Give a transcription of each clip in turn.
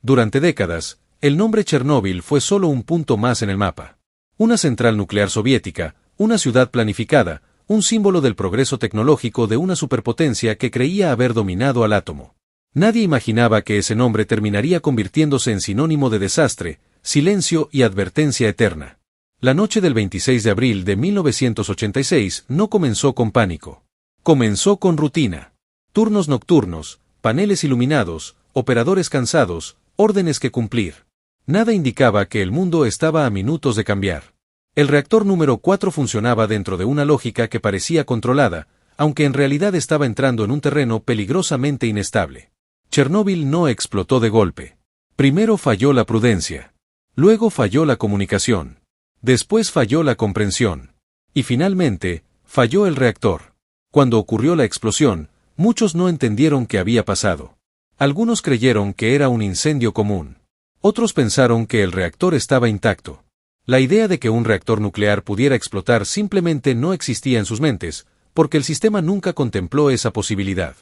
Durante décadas, el nombre Chernóbil fue solo un punto más en el mapa. Una central nuclear soviética, una ciudad planificada, un símbolo del progreso tecnológico de una superpotencia que creía haber dominado al átomo. Nadie imaginaba que ese nombre terminaría convirtiéndose en sinónimo de desastre, silencio y advertencia eterna. La noche del 26 de abril de 1986 no comenzó con pánico. Comenzó con rutina. Turnos nocturnos, paneles iluminados, operadores cansados, órdenes que cumplir. Nada indicaba que el mundo estaba a minutos de cambiar. El reactor número 4 funcionaba dentro de una lógica que parecía controlada, aunque en realidad estaba entrando en un terreno peligrosamente inestable. Chernóbil no explotó de golpe. Primero falló la prudencia. Luego falló la comunicación. Después falló la comprensión. Y finalmente, falló el reactor. Cuando ocurrió la explosión, muchos no entendieron qué había pasado. Algunos creyeron que era un incendio común. Otros pensaron que el reactor estaba intacto. La idea de que un reactor nuclear pudiera explotar simplemente no existía en sus mentes, porque el sistema nunca contempló esa posibilidad.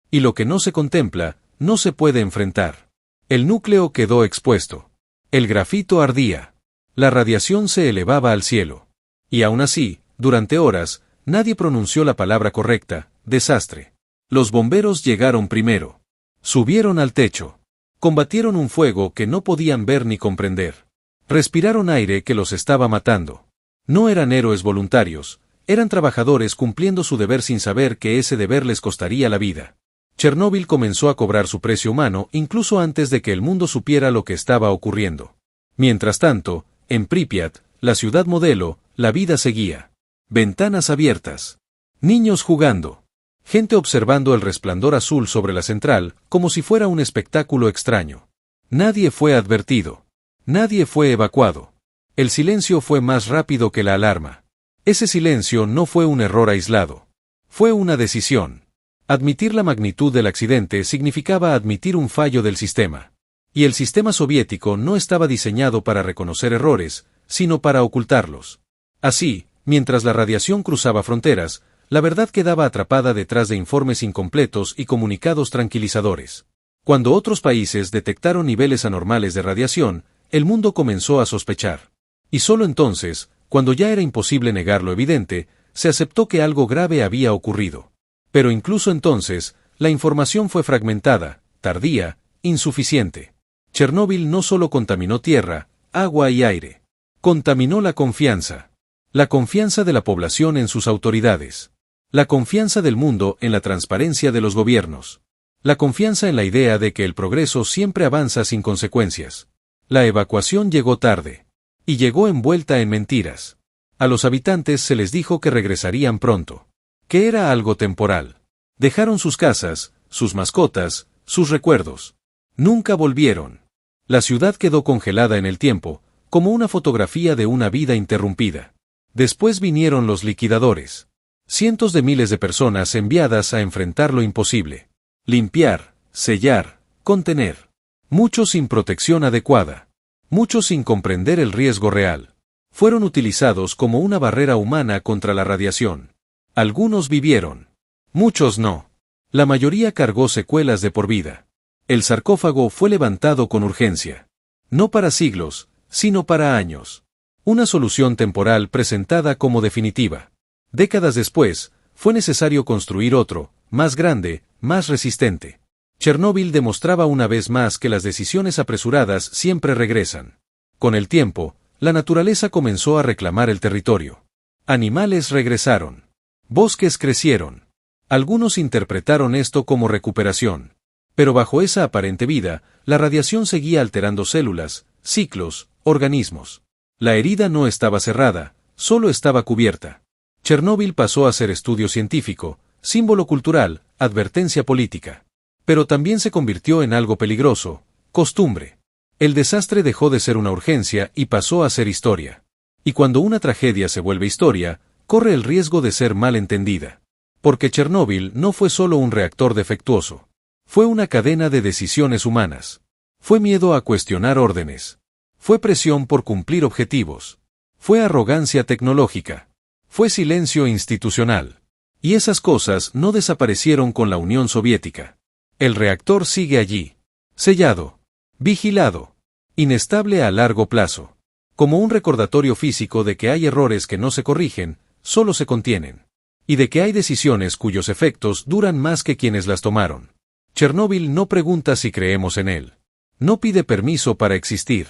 Y lo que no se contempla, no se puede enfrentar. El núcleo quedó expuesto. El grafito ardía. La radiación se elevaba al cielo. Y aún así, durante horas, nadie pronunció la palabra correcta, desastre. Los bomberos llegaron primero. Subieron al techo. Combatieron un fuego que no podían ver ni comprender. Respiraron aire que los estaba matando. No eran héroes voluntarios, eran trabajadores cumpliendo su deber sin saber que ese deber les costaría la vida. Chernóbil comenzó a cobrar su precio humano incluso antes de que el mundo supiera lo que estaba ocurriendo. Mientras tanto, en Pripyat, la ciudad modelo, la vida seguía. Ventanas abiertas. Niños jugando. Gente observando el resplandor azul sobre la central, como si fuera un espectáculo extraño. Nadie fue advertido. Nadie fue evacuado. El silencio fue más rápido que la alarma. Ese silencio no fue un error aislado. Fue una decisión. Admitir la magnitud del accidente significaba admitir un fallo del sistema. Y el sistema soviético no estaba diseñado para reconocer errores, sino para ocultarlos. Así, mientras la radiación cruzaba fronteras, la verdad quedaba atrapada detrás de informes incompletos y comunicados tranquilizadores. Cuando otros países detectaron niveles anormales de radiación, el mundo comenzó a sospechar. Y solo entonces, cuando ya era imposible negar lo evidente, se aceptó que algo grave había ocurrido. Pero incluso entonces, la información fue fragmentada, tardía, insuficiente. Chernóbil no solo contaminó tierra, agua y aire. Contaminó la confianza. La confianza de la población en sus autoridades. La confianza del mundo en la transparencia de los gobiernos. La confianza en la idea de que el progreso siempre avanza sin consecuencias. La evacuación llegó tarde. Y llegó envuelta en mentiras. A los habitantes se les dijo que regresarían pronto. Que era algo temporal. Dejaron sus casas, sus mascotas, sus recuerdos. Nunca volvieron. La ciudad quedó congelada en el tiempo, como una fotografía de una vida interrumpida. Después vinieron los liquidadores. Cientos de miles de personas enviadas a enfrentar lo imposible. Limpiar, sellar, contener. Muchos sin protección adecuada. Muchos sin comprender el riesgo real. Fueron utilizados como una barrera humana contra la radiación. Algunos vivieron. Muchos no. La mayoría cargó secuelas de por vida. El sarcófago fue levantado con urgencia. No para siglos, sino para años. Una solución temporal presentada como definitiva. Décadas después, fue necesario construir otro, más grande, más resistente. Chernóbil demostraba una vez más que las decisiones apresuradas siempre regresan. Con el tiempo, la naturaleza comenzó a reclamar el territorio. Animales regresaron. Bosques crecieron. Algunos interpretaron esto como recuperación. Pero bajo esa aparente vida, la radiación seguía alterando células, ciclos, organismos. La herida no estaba cerrada, solo estaba cubierta. Chernóbil pasó a ser estudio científico, símbolo cultural, advertencia política. Pero también se convirtió en algo peligroso, costumbre. El desastre dejó de ser una urgencia y pasó a ser historia. Y cuando una tragedia se vuelve historia, corre el riesgo de ser mal entendida. Porque Chernóbil no fue solo un reactor defectuoso. Fue una cadena de decisiones humanas. Fue miedo a cuestionar órdenes. Fue presión por cumplir objetivos. Fue arrogancia tecnológica. Fue silencio institucional. Y esas cosas no desaparecieron con la Unión Soviética. El reactor sigue allí. Sellado. Vigilado. Inestable a largo plazo. Como un recordatorio físico de que hay errores que no se corrigen, solo se contienen. Y de que hay decisiones cuyos efectos duran más que quienes las tomaron. Chernóbil no pregunta si creemos en él. No pide permiso para existir.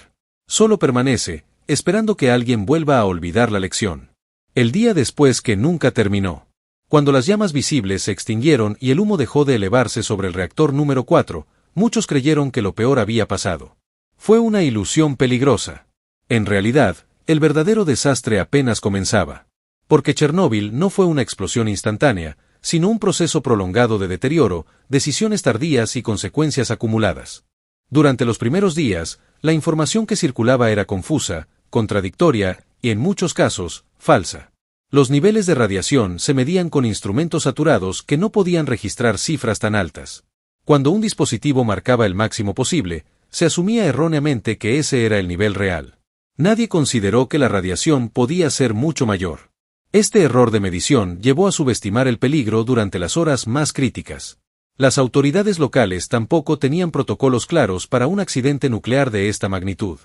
Solo permanece, esperando que alguien vuelva a olvidar la lección. El día después que nunca terminó. Cuando las llamas visibles se extinguieron y el humo dejó de elevarse sobre el reactor número 4, muchos creyeron que lo peor había pasado. Fue una ilusión peligrosa. En realidad, el verdadero desastre apenas comenzaba. Porque Chernóbil no fue una explosión instantánea, sino un proceso prolongado de deterioro, decisiones tardías y consecuencias acumuladas. Durante los primeros días, la información que circulaba era confusa, contradictoria y, en muchos casos, falsa. Los niveles de radiación se medían con instrumentos saturados que no podían registrar cifras tan altas. Cuando un dispositivo marcaba el máximo posible, se asumía erróneamente que ese era el nivel real. Nadie consideró que la radiación podía ser mucho mayor. Este error de medición llevó a subestimar el peligro durante las horas más críticas. Las autoridades locales tampoco tenían protocolos claros para un accidente nuclear de esta magnitud.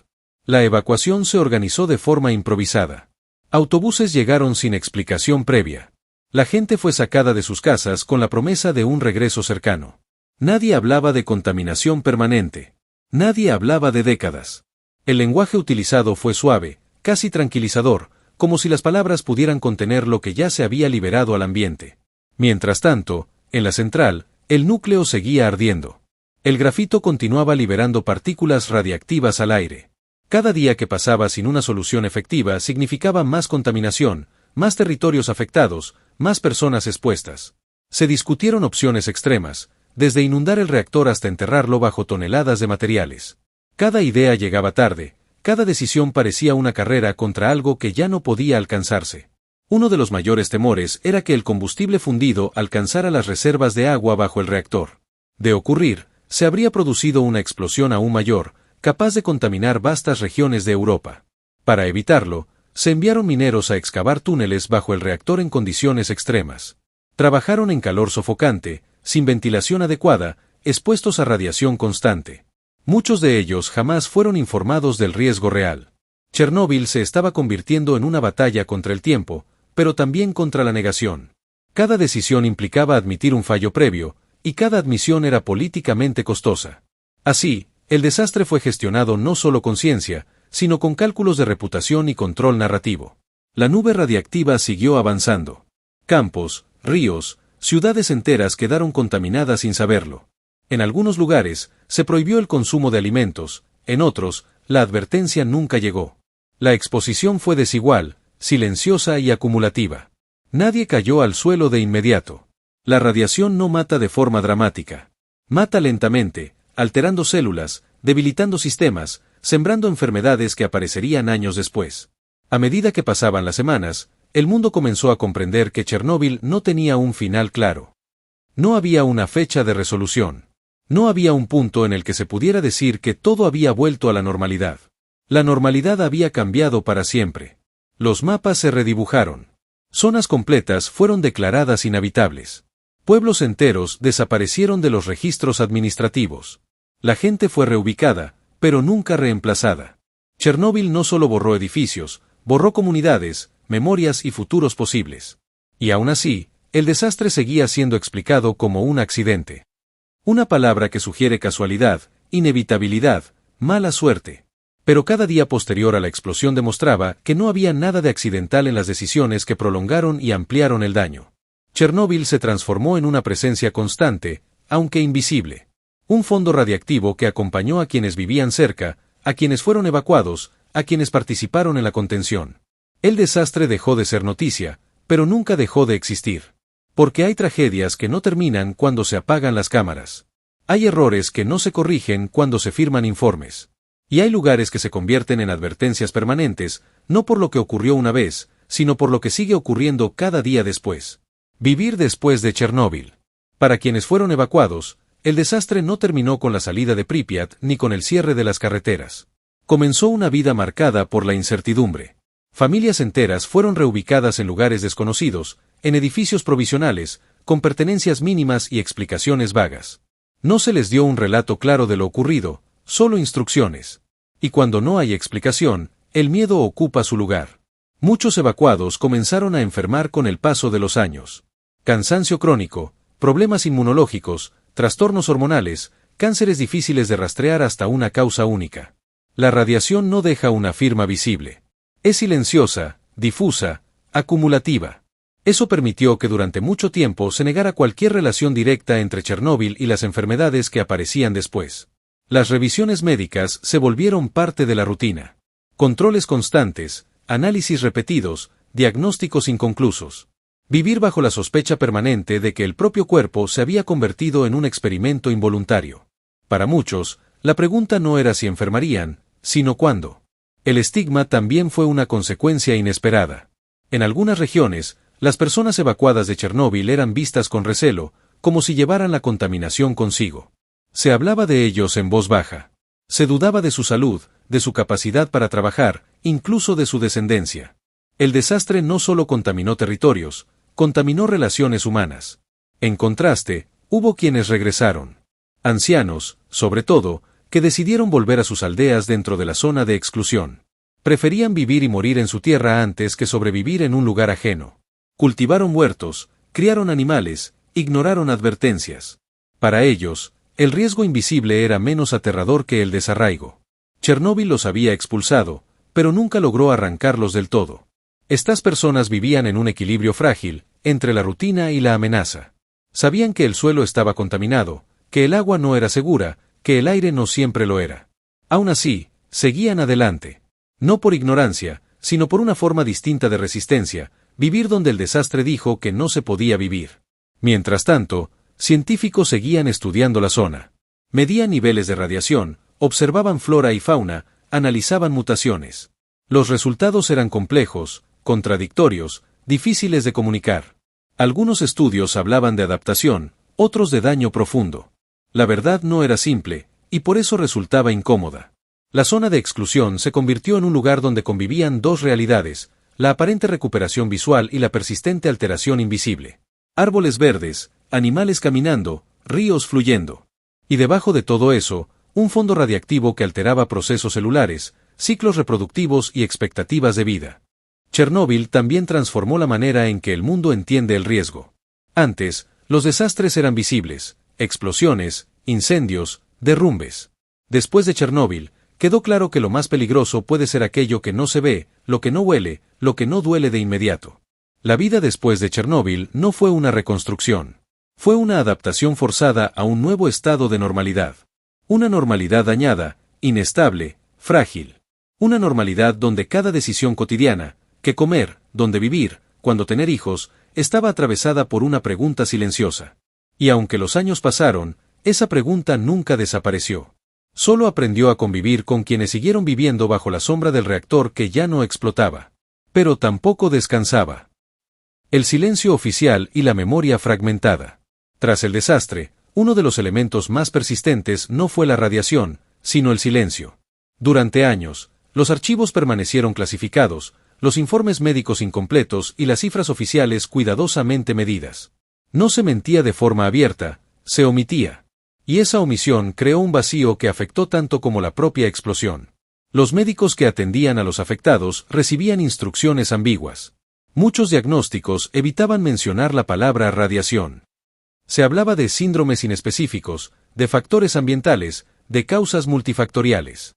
La evacuación se organizó de forma improvisada. Autobuses llegaron sin explicación previa. La gente fue sacada de sus casas con la promesa de un regreso cercano. Nadie hablaba de contaminación permanente. Nadie hablaba de décadas. El lenguaje utilizado fue suave, casi tranquilizador, como si las palabras pudieran contener lo que ya se había liberado al ambiente. Mientras tanto, en la central, el núcleo seguía ardiendo. El grafito continuaba liberando partículas radiactivas al aire. Cada día que pasaba sin una solución efectiva significaba más contaminación, más territorios afectados, más personas expuestas. Se discutieron opciones extremas, desde inundar el reactor hasta enterrarlo bajo toneladas de materiales. Cada idea llegaba tarde, cada decisión parecía una carrera contra algo que ya no podía alcanzarse. Uno de los mayores temores era que el combustible fundido alcanzara las reservas de agua bajo el reactor. De ocurrir, se habría producido una explosión aún mayor, capaz de contaminar vastas regiones de Europa. Para evitarlo, se enviaron mineros a excavar túneles bajo el reactor en condiciones extremas. Trabajaron en calor sofocante, sin ventilación adecuada, expuestos a radiación constante. Muchos de ellos jamás fueron informados del riesgo real. Chernóbil se estaba convirtiendo en una batalla contra el tiempo, pero también contra la negación. Cada decisión implicaba admitir un fallo previo, y cada admisión era políticamente costosa. Así, el desastre fue gestionado no solo con ciencia, sino con cálculos de reputación y control narrativo. La nube radiactiva siguió avanzando. Campos, ríos, ciudades enteras quedaron contaminadas sin saberlo. En algunos lugares, se prohibió el consumo de alimentos, en otros, la advertencia nunca llegó. La exposición fue desigual, silenciosa y acumulativa. Nadie cayó al suelo de inmediato. La radiación no mata de forma dramática. Mata lentamente, alterando células, debilitando sistemas, sembrando enfermedades que aparecerían años después. A medida que pasaban las semanas, el mundo comenzó a comprender que Chernóbil no tenía un final claro. No había una fecha de resolución. No había un punto en el que se pudiera decir que todo había vuelto a la normalidad. La normalidad había cambiado para siempre. Los mapas se redibujaron. Zonas completas fueron declaradas inhabitables. Pueblos enteros desaparecieron de los registros administrativos. La gente fue reubicada, pero nunca reemplazada. Chernóbil no solo borró edificios, borró comunidades, memorias y futuros posibles. Y aún así, el desastre seguía siendo explicado como un accidente. Una palabra que sugiere casualidad, inevitabilidad, mala suerte. Pero cada día posterior a la explosión demostraba que no había nada de accidental en las decisiones que prolongaron y ampliaron el daño. Chernóbil se transformó en una presencia constante, aunque invisible. Un fondo radiactivo que acompañó a quienes vivían cerca, a quienes fueron evacuados, a quienes participaron en la contención. El desastre dejó de ser noticia, pero nunca dejó de existir. Porque hay tragedias que no terminan cuando se apagan las cámaras. Hay errores que no se corrigen cuando se firman informes. Y hay lugares que se convierten en advertencias permanentes, no por lo que ocurrió una vez, sino por lo que sigue ocurriendo cada día después. Vivir después de Chernóbil. Para quienes fueron evacuados, el desastre no terminó con la salida de Pripyat ni con el cierre de las carreteras. Comenzó una vida marcada por la incertidumbre. Familias enteras fueron reubicadas en lugares desconocidos, en edificios provisionales, con pertenencias mínimas y explicaciones vagas. No se les dio un relato claro de lo ocurrido, solo instrucciones. Y cuando no hay explicación, el miedo ocupa su lugar. Muchos evacuados comenzaron a enfermar con el paso de los años. Cansancio crónico, problemas inmunológicos, trastornos hormonales, cánceres difíciles de rastrear hasta una causa única. La radiación no deja una firma visible. Es silenciosa, difusa, acumulativa. Eso permitió que durante mucho tiempo se negara cualquier relación directa entre Chernóbil y las enfermedades que aparecían después. Las revisiones médicas se volvieron parte de la rutina. Controles constantes, análisis repetidos, diagnósticos inconclusos. Vivir bajo la sospecha permanente de que el propio cuerpo se había convertido en un experimento involuntario. Para muchos, la pregunta no era si enfermarían, sino cuándo. El estigma también fue una consecuencia inesperada. En algunas regiones, las personas evacuadas de Chernóbil eran vistas con recelo, como si llevaran la contaminación consigo. Se hablaba de ellos en voz baja. Se dudaba de su salud, de su capacidad para trabajar, incluso de su descendencia. El desastre no solo contaminó territorios, contaminó relaciones humanas. En contraste, hubo quienes regresaron. Ancianos, sobre todo, que decidieron volver a sus aldeas dentro de la zona de exclusión. Preferían vivir y morir en su tierra antes que sobrevivir en un lugar ajeno. Cultivaron huertos, criaron animales, ignoraron advertencias. Para ellos, el riesgo invisible era menos aterrador que el desarraigo. Chernóbil los había expulsado, pero nunca logró arrancarlos del todo. Estas personas vivían en un equilibrio frágil, entre la rutina y la amenaza. Sabían que el suelo estaba contaminado, que el agua no era segura, que el aire no siempre lo era. Aún así, seguían adelante. No por ignorancia, sino por una forma distinta de resistencia, vivir donde el desastre dijo que no se podía vivir. Mientras tanto, científicos seguían estudiando la zona. Medían niveles de radiación, observaban flora y fauna, analizaban mutaciones. Los resultados eran complejos, contradictorios, difíciles de comunicar. Algunos estudios hablaban de adaptación, otros de daño profundo. La verdad no era simple, y por eso resultaba incómoda. La zona de exclusión se convirtió en un lugar donde convivían dos realidades, la aparente recuperación visual y la persistente alteración invisible. Árboles verdes, animales caminando, ríos fluyendo. Y debajo de todo eso, un fondo radiactivo que alteraba procesos celulares, ciclos reproductivos y expectativas de vida. Chernóbil también transformó la manera en que el mundo entiende el riesgo. Antes, los desastres eran visibles, explosiones, incendios, derrumbes. Después de Chernóbil, quedó claro que lo más peligroso puede ser aquello que no se ve, lo que no huele, lo que no duele de inmediato. La vida después de Chernóbil no fue una reconstrucción. Fue una adaptación forzada a un nuevo estado de normalidad. Una normalidad dañada, inestable, frágil. Una normalidad donde cada decisión cotidiana, qué comer, dónde vivir, cuándo tener hijos, estaba atravesada por una pregunta silenciosa. Y aunque los años pasaron, esa pregunta nunca desapareció. Solo aprendió a convivir con quienes siguieron viviendo bajo la sombra del reactor que ya no explotaba. Pero tampoco descansaba. El silencio oficial y la memoria fragmentada. Tras el desastre, uno de los elementos más persistentes no fue la radiación, sino el silencio. Durante años, los archivos permanecieron clasificados, los informes médicos incompletos y las cifras oficiales cuidadosamente medidas. No se mentía de forma abierta, se omitía. Y esa omisión creó un vacío que afectó tanto como la propia explosión. Los médicos que atendían a los afectados recibían instrucciones ambiguas. Muchos diagnósticos evitaban mencionar la palabra radiación. Se hablaba de síndromes inespecíficos, de factores ambientales, de causas multifactoriales.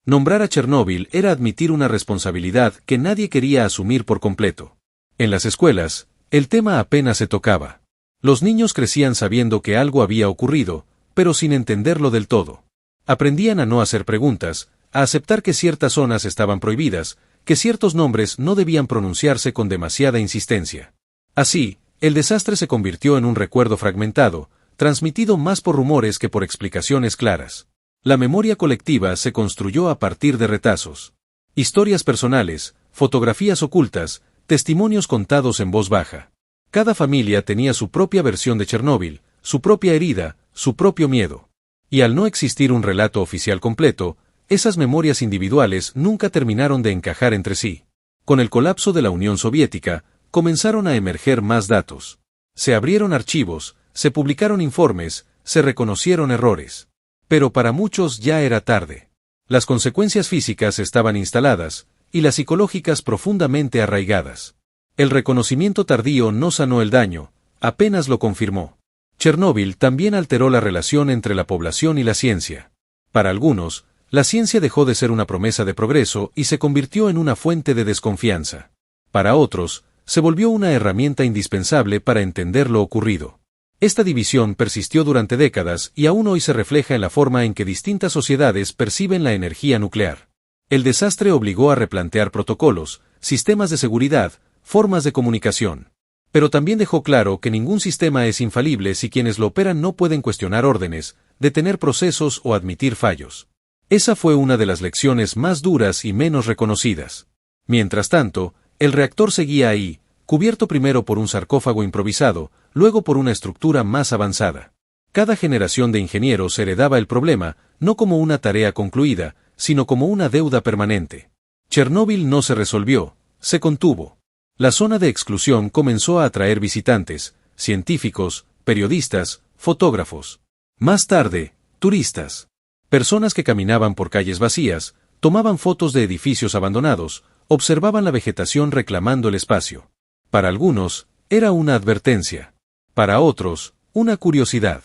Nombrar a Chernóbil era admitir una responsabilidad que nadie quería asumir por completo. En las escuelas, el tema apenas se tocaba. Los niños crecían sabiendo que algo había ocurrido, pero sin entenderlo del todo. Aprendían a no hacer preguntas, a aceptar que ciertas zonas estaban prohibidas, que ciertos nombres no debían pronunciarse con demasiada insistencia. Así, el desastre se convirtió en un recuerdo fragmentado, transmitido más por rumores que por explicaciones claras. La memoria colectiva se construyó a partir de retazos. Historias personales, fotografías ocultas, testimonios contados en voz baja. Cada familia tenía su propia versión de Chernóbil, su propia herida, su propio miedo. Y al no existir un relato oficial completo, esas memorias individuales nunca terminaron de encajar entre sí. Con el colapso de la Unión Soviética, comenzaron a emerger más datos. Se abrieron archivos, se publicaron informes, se reconocieron errores. Pero para muchos ya era tarde. Las consecuencias físicas estaban instaladas, y las psicológicas profundamente arraigadas. El reconocimiento tardío no sanó el daño, apenas lo confirmó. Chernóbil también alteró la relación entre la población y la ciencia. Para algunos, la ciencia dejó de ser una promesa de progreso y se convirtió en una fuente de desconfianza. Para otros, se volvió una herramienta indispensable para entender lo ocurrido. Esta división persistió durante décadas y aún hoy se refleja en la forma en que distintas sociedades perciben la energía nuclear. El desastre obligó a replantear protocolos, sistemas de seguridad, formas de comunicación. Pero también dejó claro que ningún sistema es infalible si quienes lo operan no pueden cuestionar órdenes, detener procesos o admitir fallos. Esa fue una de las lecciones más duras y menos reconocidas. Mientras tanto, el reactor seguía ahí, cubierto primero por un sarcófago improvisado, luego por una estructura más avanzada. Cada generación de ingenieros heredaba el problema, no como una tarea concluida, sino como una deuda permanente. Chernóbil no se resolvió, se contuvo. La zona de exclusión comenzó a atraer visitantes, científicos, periodistas, fotógrafos. Más tarde, turistas. Personas que caminaban por calles vacías, tomaban fotos de edificios abandonados, observaban la vegetación reclamando el espacio. Para algunos, era una advertencia. Para otros, una curiosidad.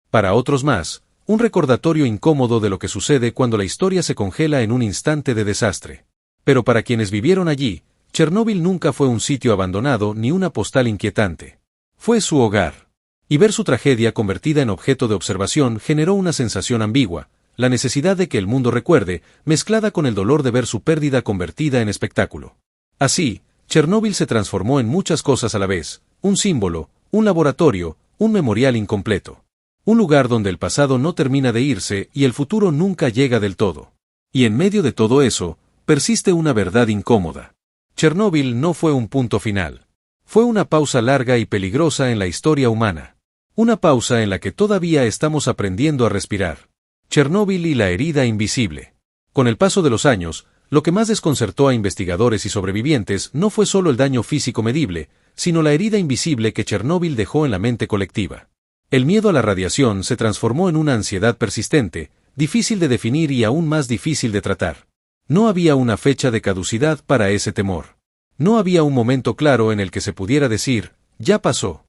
Para otros más, un recordatorio incómodo de lo que sucede cuando la historia se congela en un instante de desastre. Pero para quienes vivieron allí, Chernóbil nunca fue un sitio abandonado ni una postal inquietante. Fue su hogar. Y ver su tragedia convertida en objeto de observación generó una sensación ambigua, la necesidad de que el mundo recuerde, mezclada con el dolor de ver su pérdida convertida en espectáculo. Así, Chernóbil se transformó en muchas cosas a la vez, un símbolo, un laboratorio, un memorial incompleto. Un lugar donde el pasado no termina de irse y el futuro nunca llega del todo. Y en medio de todo eso, persiste una verdad incómoda. Chernóbil no fue un punto final. Fue una pausa larga y peligrosa en la historia humana. Una pausa en la que todavía estamos aprendiendo a respirar. Chernóbil y la herida invisible. Con el paso de los años, lo que más desconcertó a investigadores y sobrevivientes no fue solo el daño físico medible, sino la herida invisible que Chernóbil dejó en la mente colectiva. El miedo a la radiación se transformó en una ansiedad persistente, difícil de definir y aún más difícil de tratar. No había una fecha de caducidad para ese temor. No había un momento claro en el que se pudiera decir, ya pasó.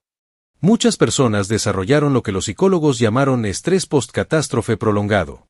Muchas personas desarrollaron lo que los psicólogos llamaron estrés postcatástrofe prolongado.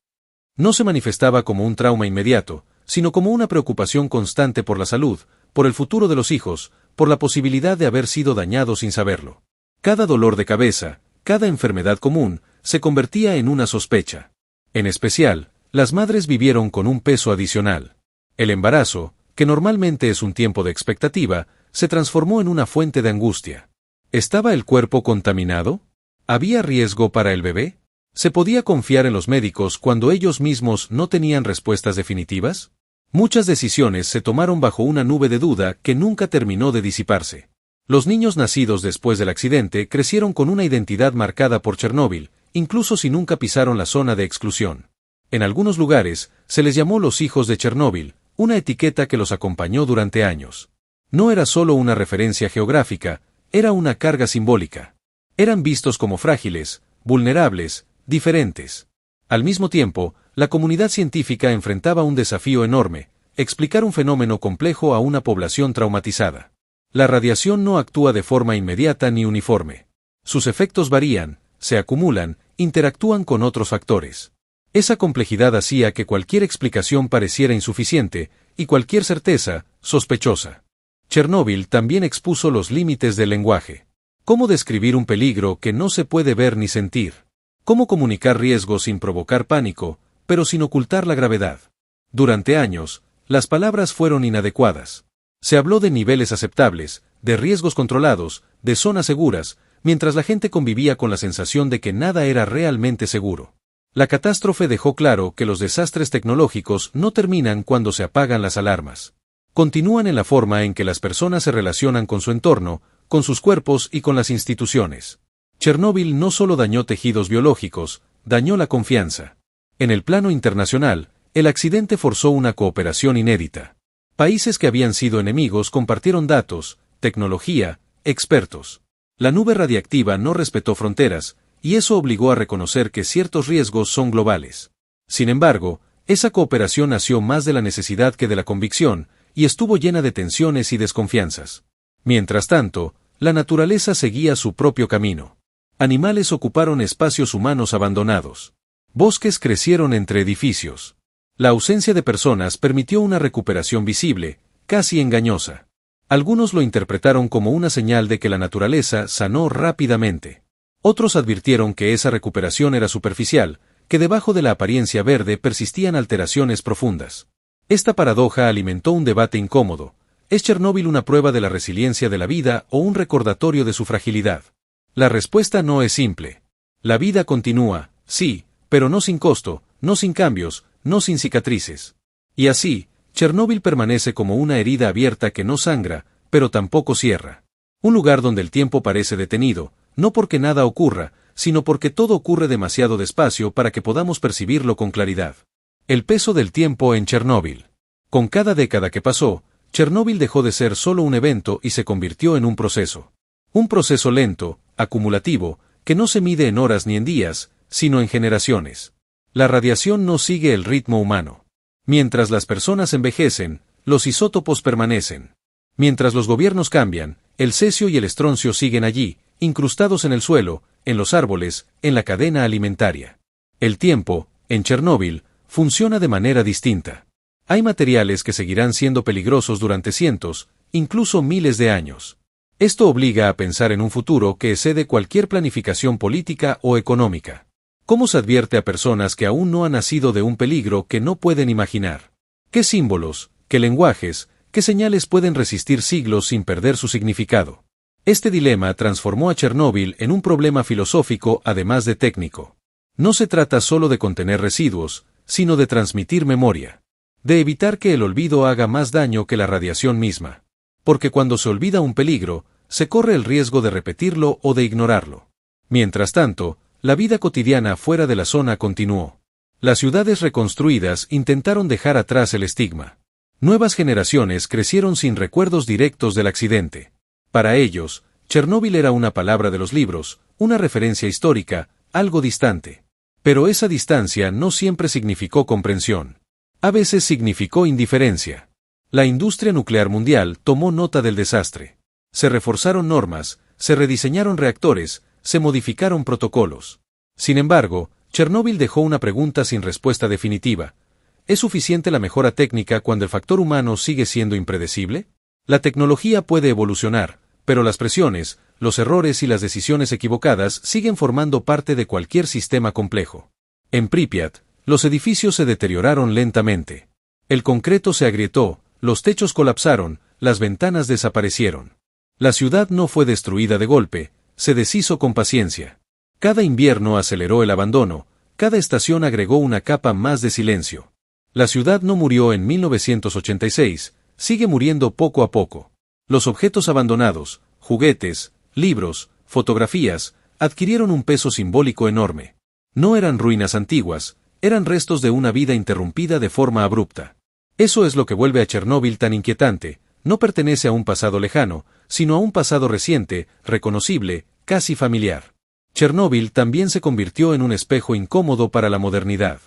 No se manifestaba como un trauma inmediato, sino como una preocupación constante por la salud, por el futuro de los hijos, por la posibilidad de haber sido dañado sin saberlo. Cada dolor de cabeza, cada enfermedad común, se convertía en una sospecha. En especial, las madres vivieron con un peso adicional. El embarazo, que normalmente es un tiempo de expectativa, se transformó en una fuente de angustia. ¿Estaba el cuerpo contaminado? ¿Había riesgo para el bebé? ¿Se podía confiar en los médicos cuando ellos mismos no tenían respuestas definitivas? Muchas decisiones se tomaron bajo una nube de duda que nunca terminó de disiparse. Los niños nacidos después del accidente crecieron con una identidad marcada por Chernóbil, incluso si nunca pisaron la zona de exclusión. En algunos lugares, se les llamó los hijos de Chernóbil, una etiqueta que los acompañó durante años. No era solo una referencia geográfica, era una carga simbólica. Eran vistos como frágiles, vulnerables, diferentes. Al mismo tiempo, la comunidad científica enfrentaba un desafío enorme, explicar un fenómeno complejo a una población traumatizada. La radiación no actúa de forma inmediata ni uniforme. Sus efectos varían, se acumulan, interactúan con otros factores. Esa complejidad hacía que cualquier explicación pareciera insuficiente, y cualquier certeza, sospechosa. Chernóbil también expuso los límites del lenguaje. ¿Cómo describir un peligro que no se puede ver ni sentir? ¿Cómo comunicar riesgos sin provocar pánico, pero sin ocultar la gravedad? Durante años, las palabras fueron inadecuadas. Se habló de niveles aceptables, de riesgos controlados, de zonas seguras, mientras la gente convivía con la sensación de que nada era realmente seguro. La catástrofe dejó claro que los desastres tecnológicos no terminan cuando se apagan las alarmas. Continúan en la forma en que las personas se relacionan con su entorno, con sus cuerpos y con las instituciones. Chernóbil no solo dañó tejidos biológicos, dañó la confianza. En el plano internacional, el accidente forzó una cooperación inédita. Países que habían sido enemigos compartieron datos, tecnología, expertos. La nube radiactiva no respetó fronteras, y eso obligó a reconocer que ciertos riesgos son globales. Sin embargo, esa cooperación nació más de la necesidad que de la convicción, y estuvo llena de tensiones y desconfianzas. Mientras tanto, la naturaleza seguía su propio camino. Animales ocuparon espacios humanos abandonados. Bosques crecieron entre edificios. La ausencia de personas permitió una recuperación visible, casi engañosa. Algunos lo interpretaron como una señal de que la naturaleza sanó rápidamente. Otros advirtieron que esa recuperación era superficial, que debajo de la apariencia verde persistían alteraciones profundas. Esta paradoja alimentó un debate incómodo. ¿Es Chernóbil una prueba de la resiliencia de la vida o un recordatorio de su fragilidad? La respuesta no es simple. La vida continúa, sí, pero no sin costo, no sin cambios, no sin cicatrices. Y así, Chernóbil permanece como una herida abierta que no sangra, pero tampoco cierra. Un lugar donde el tiempo parece detenido, no porque nada ocurra, sino porque todo ocurre demasiado despacio para que podamos percibirlo con claridad. El peso del tiempo en Chernóbil. Con cada década que pasó, Chernóbil dejó de ser solo un evento y se convirtió en un proceso. Un proceso lento, acumulativo, que no se mide en horas ni en días, sino en generaciones. La radiación no sigue el ritmo humano. Mientras las personas envejecen, los isótopos permanecen. Mientras los gobiernos cambian, el cesio y el estroncio siguen allí, incrustados en el suelo, en los árboles, en la cadena alimentaria. El tiempo, en Chernóbil, funciona de manera distinta. Hay materiales que seguirán siendo peligrosos durante cientos, incluso miles de años. Esto obliga a pensar en un futuro que excede cualquier planificación política o económica. ¿Cómo se advierte a personas que aún no han nacido de un peligro que no pueden imaginar? ¿Qué símbolos, qué lenguajes, qué señales pueden resistir siglos sin perder su significado? Este dilema transformó a Chernóbil en un problema filosófico además de técnico. No se trata solo de contener residuos, sino de transmitir memoria. De evitar que el olvido haga más daño que la radiación misma. Porque cuando se olvida un peligro, se corre el riesgo de repetirlo o de ignorarlo. Mientras tanto, la vida cotidiana fuera de la zona continuó. Las ciudades reconstruidas intentaron dejar atrás el estigma. Nuevas generaciones crecieron sin recuerdos directos del accidente. Para ellos, Chernóbil era una palabra de los libros, una referencia histórica, algo distante. Pero esa distancia no siempre significó comprensión. A veces significó indiferencia. La industria nuclear mundial tomó nota del desastre. Se reforzaron normas, se rediseñaron reactores, se modificaron protocolos. Sin embargo, Chernóbil dejó una pregunta sin respuesta definitiva. ¿Es suficiente la mejora técnica cuando el factor humano sigue siendo impredecible? La tecnología puede evolucionar, pero las presiones, los errores y las decisiones equivocadas siguen formando parte de cualquier sistema complejo. En Pripyat, los edificios se deterioraron lentamente. El concreto se agrietó, los techos colapsaron, las ventanas desaparecieron. La ciudad no fue destruida de golpe, se deshizo con paciencia. Cada invierno aceleró el abandono, cada estación agregó una capa más de silencio. La ciudad no murió en 1986, sigue muriendo poco a poco. Los objetos abandonados, juguetes, libros, fotografías, adquirieron un peso simbólico enorme. No eran ruinas antiguas, eran restos de una vida interrumpida de forma abrupta. Eso es lo que vuelve a Chernóbil tan inquietante, no pertenece a un pasado lejano, sino a un pasado reciente, reconocible, casi familiar. Chernóbil también se convirtió en un espejo incómodo para la modernidad.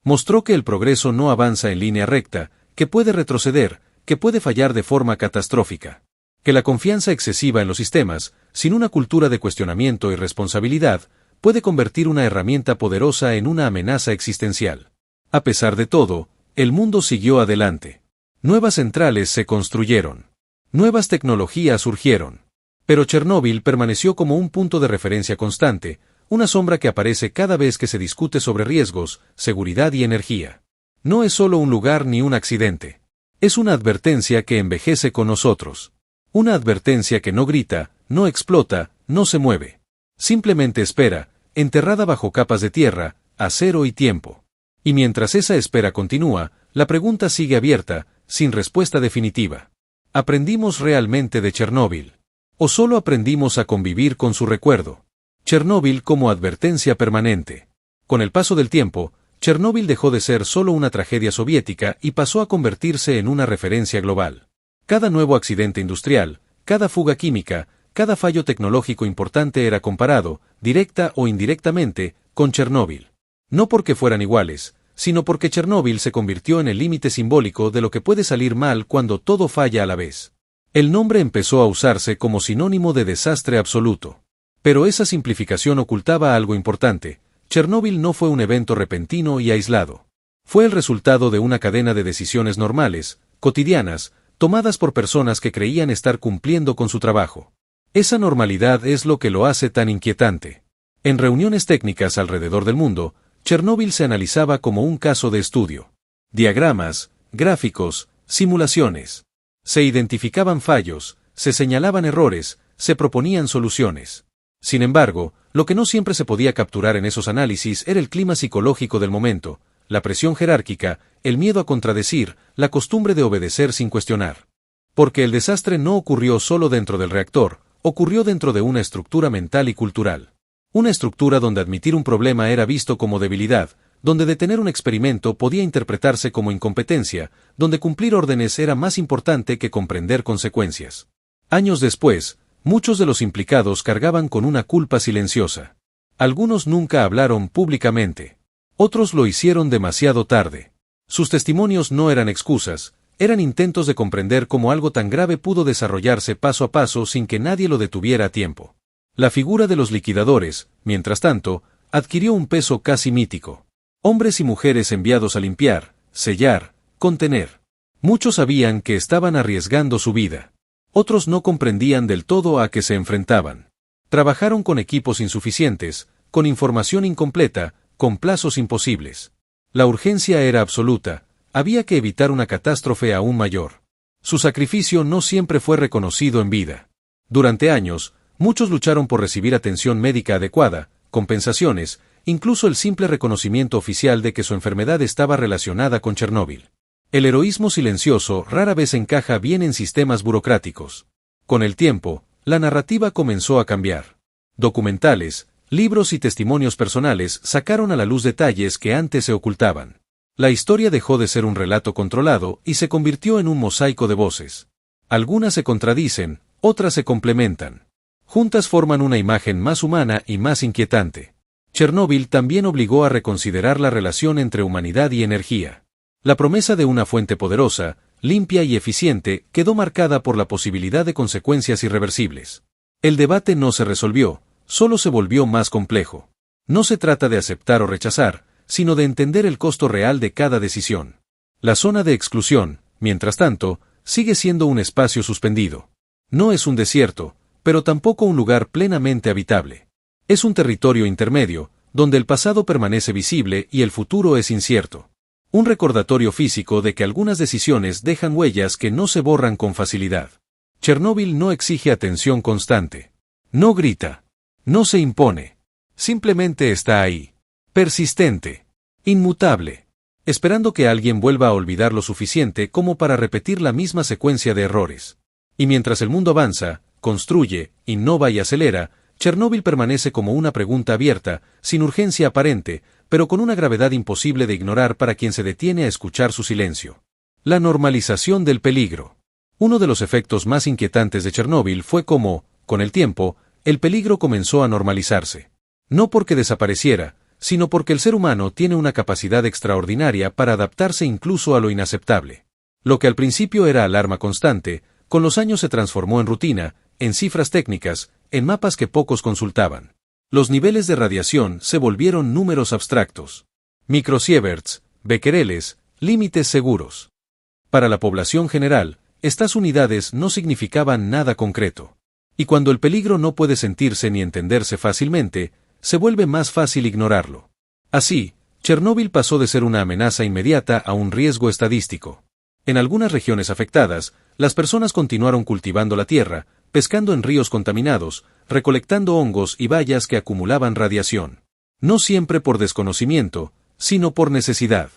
Mostró que el progreso no avanza en línea recta, que puede retroceder, que puede fallar de forma catastrófica. Que la confianza excesiva en los sistemas, sin una cultura de cuestionamiento y responsabilidad, puede convertir una herramienta poderosa en una amenaza existencial. A pesar de todo, el mundo siguió adelante. Nuevas centrales se construyeron. Nuevas tecnologías surgieron. Pero Chernóbil permaneció como un punto de referencia constante, una sombra que aparece cada vez que se discute sobre riesgos, seguridad y energía. No es solo un lugar ni un accidente. Es una advertencia que envejece con nosotros. Una advertencia que no grita, no explota, no se mueve. Simplemente espera, enterrada bajo capas de tierra, acero y tiempo. Y mientras esa espera continúa, la pregunta sigue abierta, sin respuesta definitiva. ¿Aprendimos realmente de Chernóbil? ¿O solo aprendimos a convivir con su recuerdo? Chernóbil como advertencia permanente. Con el paso del tiempo, Chernóbil dejó de ser solo una tragedia soviética y pasó a convertirse en una referencia global. Cada nuevo accidente industrial, cada fuga química, cada fallo tecnológico importante era comparado, directa o indirectamente, con Chernóbil. No porque fueran iguales, sino porque Chernóbil se convirtió en el límite simbólico de lo que puede salir mal cuando todo falla a la vez. El nombre empezó a usarse como sinónimo de desastre absoluto. Pero esa simplificación ocultaba algo importante. Chernóbil no fue un evento repentino y aislado. Fue el resultado de una cadena de decisiones normales, cotidianas, tomadas por personas que creían estar cumpliendo con su trabajo. Esa normalidad es lo que lo hace tan inquietante. En reuniones técnicas alrededor del mundo, Chernóbil se analizaba como un caso de estudio. Diagramas, gráficos, simulaciones. Se identificaban fallos, se señalaban errores, se proponían soluciones. Sin embargo, lo que no siempre se podía capturar en esos análisis era el clima psicológico del momento, la presión jerárquica, el miedo a contradecir, la costumbre de obedecer sin cuestionar. Porque el desastre no ocurrió solo dentro del reactor, ocurrió dentro de una estructura mental y cultural. Una estructura donde admitir un problema era visto como debilidad, donde detener un experimento podía interpretarse como incompetencia, donde cumplir órdenes era más importante que comprender consecuencias. Años después, muchos de los implicados cargaban con una culpa silenciosa. Algunos nunca hablaron públicamente. Otros lo hicieron demasiado tarde. Sus testimonios no eran excusas, eran intentos de comprender cómo algo tan grave pudo desarrollarse paso a paso sin que nadie lo detuviera a tiempo. La figura de los liquidadores, mientras tanto, adquirió un peso casi mítico. Hombres y mujeres enviados a limpiar, sellar, contener. Muchos sabían que estaban arriesgando su vida. Otros no comprendían del todo a qué se enfrentaban. Trabajaron con equipos insuficientes, con información incompleta, con plazos imposibles. La urgencia era absoluta, había que evitar una catástrofe aún mayor. Su sacrificio no siempre fue reconocido en vida. Durante años, muchos lucharon por recibir atención médica adecuada, compensaciones, incluso el simple reconocimiento oficial de que su enfermedad estaba relacionada con Chernóbil. El heroísmo silencioso rara vez encaja bien en sistemas burocráticos. Con el tiempo, la narrativa comenzó a cambiar. Documentales, libros y testimonios personales sacaron a la luz detalles que antes se ocultaban. La historia dejó de ser un relato controlado y se convirtió en un mosaico de voces. Algunas se contradicen, otras se complementan. Juntas forman una imagen más humana y más inquietante. Chernóbil también obligó a reconsiderar la relación entre humanidad y energía. La promesa de una fuente poderosa, limpia y eficiente quedó marcada por la posibilidad de consecuencias irreversibles. El debate no se resolvió, solo se volvió más complejo. No se trata de aceptar o rechazar, sino de entender el costo real de cada decisión. La zona de exclusión, mientras tanto, sigue siendo un espacio suspendido. No es un desierto, pero tampoco un lugar plenamente habitable. Es un territorio intermedio, donde el pasado permanece visible y el futuro es incierto. Un recordatorio físico de que algunas decisiones dejan huellas que no se borran con facilidad. Chernóbil no exige atención constante. No grita. No se impone. Simplemente está ahí. Persistente. Inmutable. Esperando que alguien vuelva a olvidar lo suficiente como para repetir la misma secuencia de errores. Y mientras el mundo avanza, construye, innova y acelera, Chernóbil permanece como una pregunta abierta, sin urgencia aparente, pero con una gravedad imposible de ignorar para quien se detiene a escuchar su silencio. La normalización del peligro. Uno de los efectos más inquietantes de Chernóbil fue cómo, con el tiempo, el peligro comenzó a normalizarse. No porque desapareciera, sino porque el ser humano tiene una capacidad extraordinaria para adaptarse incluso a lo inaceptable. Lo que al principio era alarma constante, con los años se transformó en rutina, en cifras técnicas, en mapas que pocos consultaban. Los niveles de radiación se volvieron números abstractos. Microsieverts, becquereles, límites seguros. Para la población general, estas unidades no significaban nada concreto. Y cuando el peligro no puede sentirse ni entenderse fácilmente, se vuelve más fácil ignorarlo. Así, Chernóbil pasó de ser una amenaza inmediata a un riesgo estadístico. En algunas regiones afectadas, las personas continuaron cultivando la tierra, pescando en ríos contaminados, recolectando hongos y bayas que acumulaban radiación. No siempre por desconocimiento, sino por necesidad.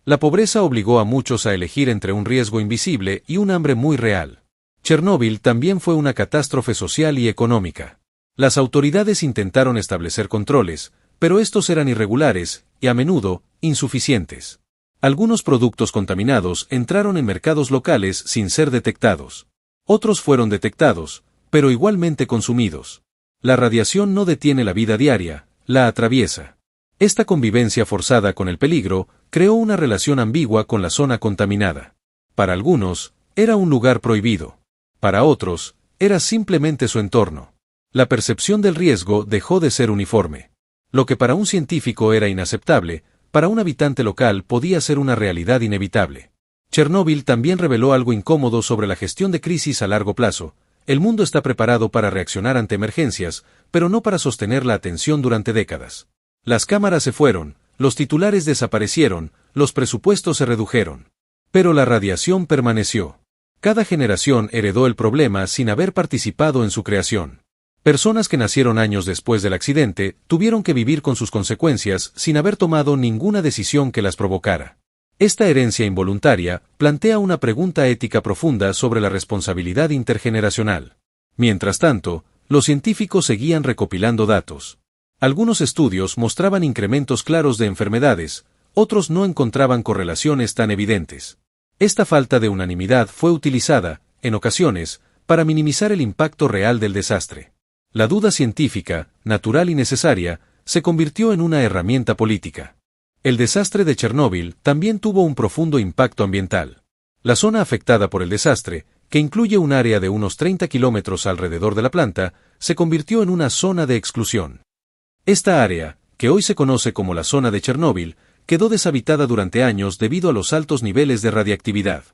La pobreza obligó a muchos a elegir entre un riesgo invisible y un hambre muy real. Chernóbil también fue una catástrofe social y económica. Las autoridades intentaron establecer controles, pero estos eran irregulares y, a menudo, insuficientes. Algunos productos contaminados entraron en mercados locales sin ser detectados. Otros fueron detectados, pero igualmente consumidos. La radiación no detiene la vida diaria, la atraviesa. Esta convivencia forzada con el peligro creó una relación ambigua con la zona contaminada. Para algunos, era un lugar prohibido. Para otros, era simplemente su entorno. La percepción del riesgo dejó de ser uniforme. Lo que para un científico era inaceptable, para un habitante local podía ser una realidad inevitable. Chernóbil también reveló algo incómodo sobre la gestión de crisis a largo plazo. El mundo está preparado para reaccionar ante emergencias, pero no para sostener la atención durante décadas. Las cámaras se fueron, los titulares desaparecieron, los presupuestos se redujeron. Pero la radiación permaneció. Cada generación heredó el problema sin haber participado en su creación. Personas que nacieron años después del accidente tuvieron que vivir con sus consecuencias sin haber tomado ninguna decisión que las provocara. Esta herencia involuntaria plantea una pregunta ética profunda sobre la responsabilidad intergeneracional. Mientras tanto, los científicos seguían recopilando datos. Algunos estudios mostraban incrementos claros de enfermedades, otros no encontraban correlaciones tan evidentes. Esta falta de unanimidad fue utilizada, en ocasiones, para minimizar el impacto real del desastre. La duda científica, natural y necesaria, se convirtió en una herramienta política. El desastre de Chernóbil también tuvo un profundo impacto ambiental. La zona afectada por el desastre, que incluye un área de unos 30 kilómetros alrededor de la planta, se convirtió en una zona de exclusión. Esta área, que hoy se conoce como la zona de Chernóbil, quedó deshabitada durante años debido a los altos niveles de radiactividad.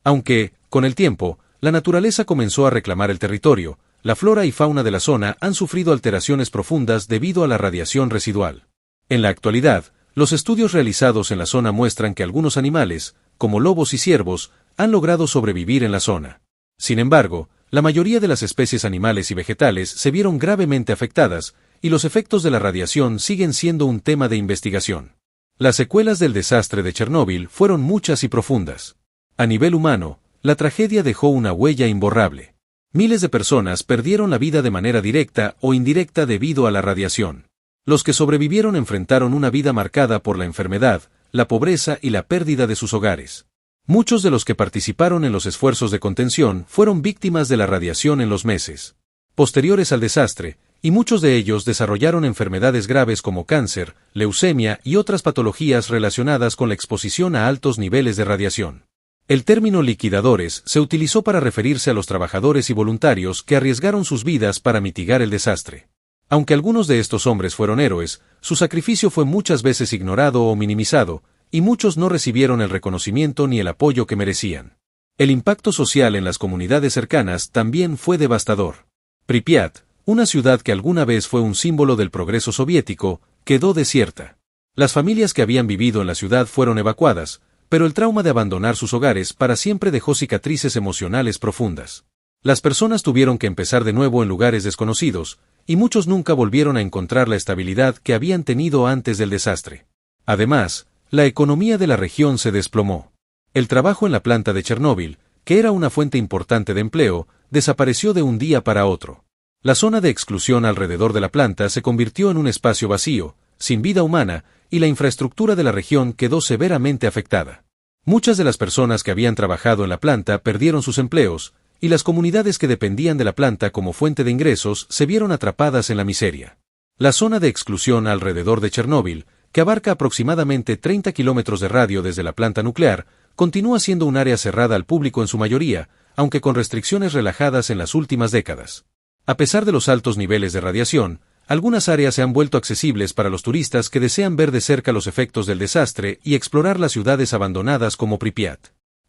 Aunque, con el tiempo, la naturaleza comenzó a reclamar el territorio, la flora y fauna de la zona han sufrido alteraciones profundas debido a la radiación residual. En la actualidad, los estudios realizados en la zona muestran que algunos animales, como lobos y ciervos, han logrado sobrevivir en la zona. Sin embargo, la mayoría de las especies animales y vegetales se vieron gravemente afectadas, y los efectos de la radiación siguen siendo un tema de investigación. Las secuelas del desastre de Chernóbil fueron muchas y profundas. A nivel humano, la tragedia dejó una huella imborrable. Miles de personas perdieron la vida de manera directa o indirecta debido a la radiación. Los que sobrevivieron enfrentaron una vida marcada por la enfermedad, la pobreza y la pérdida de sus hogares. Muchos de los que participaron en los esfuerzos de contención fueron víctimas de la radiación en los meses posteriores al desastre, y muchos de ellos desarrollaron enfermedades graves como cáncer, leucemia y otras patologías relacionadas con la exposición a altos niveles de radiación. El término liquidadores se utilizó para referirse a los trabajadores y voluntarios que arriesgaron sus vidas para mitigar el desastre. Aunque algunos de estos hombres fueron héroes, su sacrificio fue muchas veces ignorado o minimizado, y muchos no recibieron el reconocimiento ni el apoyo que merecían. El impacto social en las comunidades cercanas también fue devastador. Pripyat, una ciudad que alguna vez fue un símbolo del progreso soviético, quedó desierta. Las familias que habían vivido en la ciudad fueron evacuadas, pero el trauma de abandonar sus hogares para siempre dejó cicatrices emocionales profundas. Las personas tuvieron que empezar de nuevo en lugares desconocidos, y muchos nunca volvieron a encontrar la estabilidad que habían tenido antes del desastre. Además, la economía de la región se desplomó. El trabajo en la planta de Chernóbil, que era una fuente importante de empleo, desapareció de un día para otro. La zona de exclusión alrededor de la planta se convirtió en un espacio vacío, sin vida humana, y la infraestructura de la región quedó severamente afectada. Muchas de las personas que habían trabajado en la planta perdieron sus empleos, y las comunidades que dependían de la planta como fuente de ingresos se vieron atrapadas en la miseria. La zona de exclusión alrededor de Chernóbil, que abarca aproximadamente 30 kilómetros de radio desde la planta nuclear, continúa siendo un área cerrada al público en su mayoría, aunque con restricciones relajadas en las últimas décadas. A pesar de los altos niveles de radiación, algunas áreas se han vuelto accesibles para los turistas que desean ver de cerca los efectos del desastre y explorar las ciudades abandonadas como Pripyat.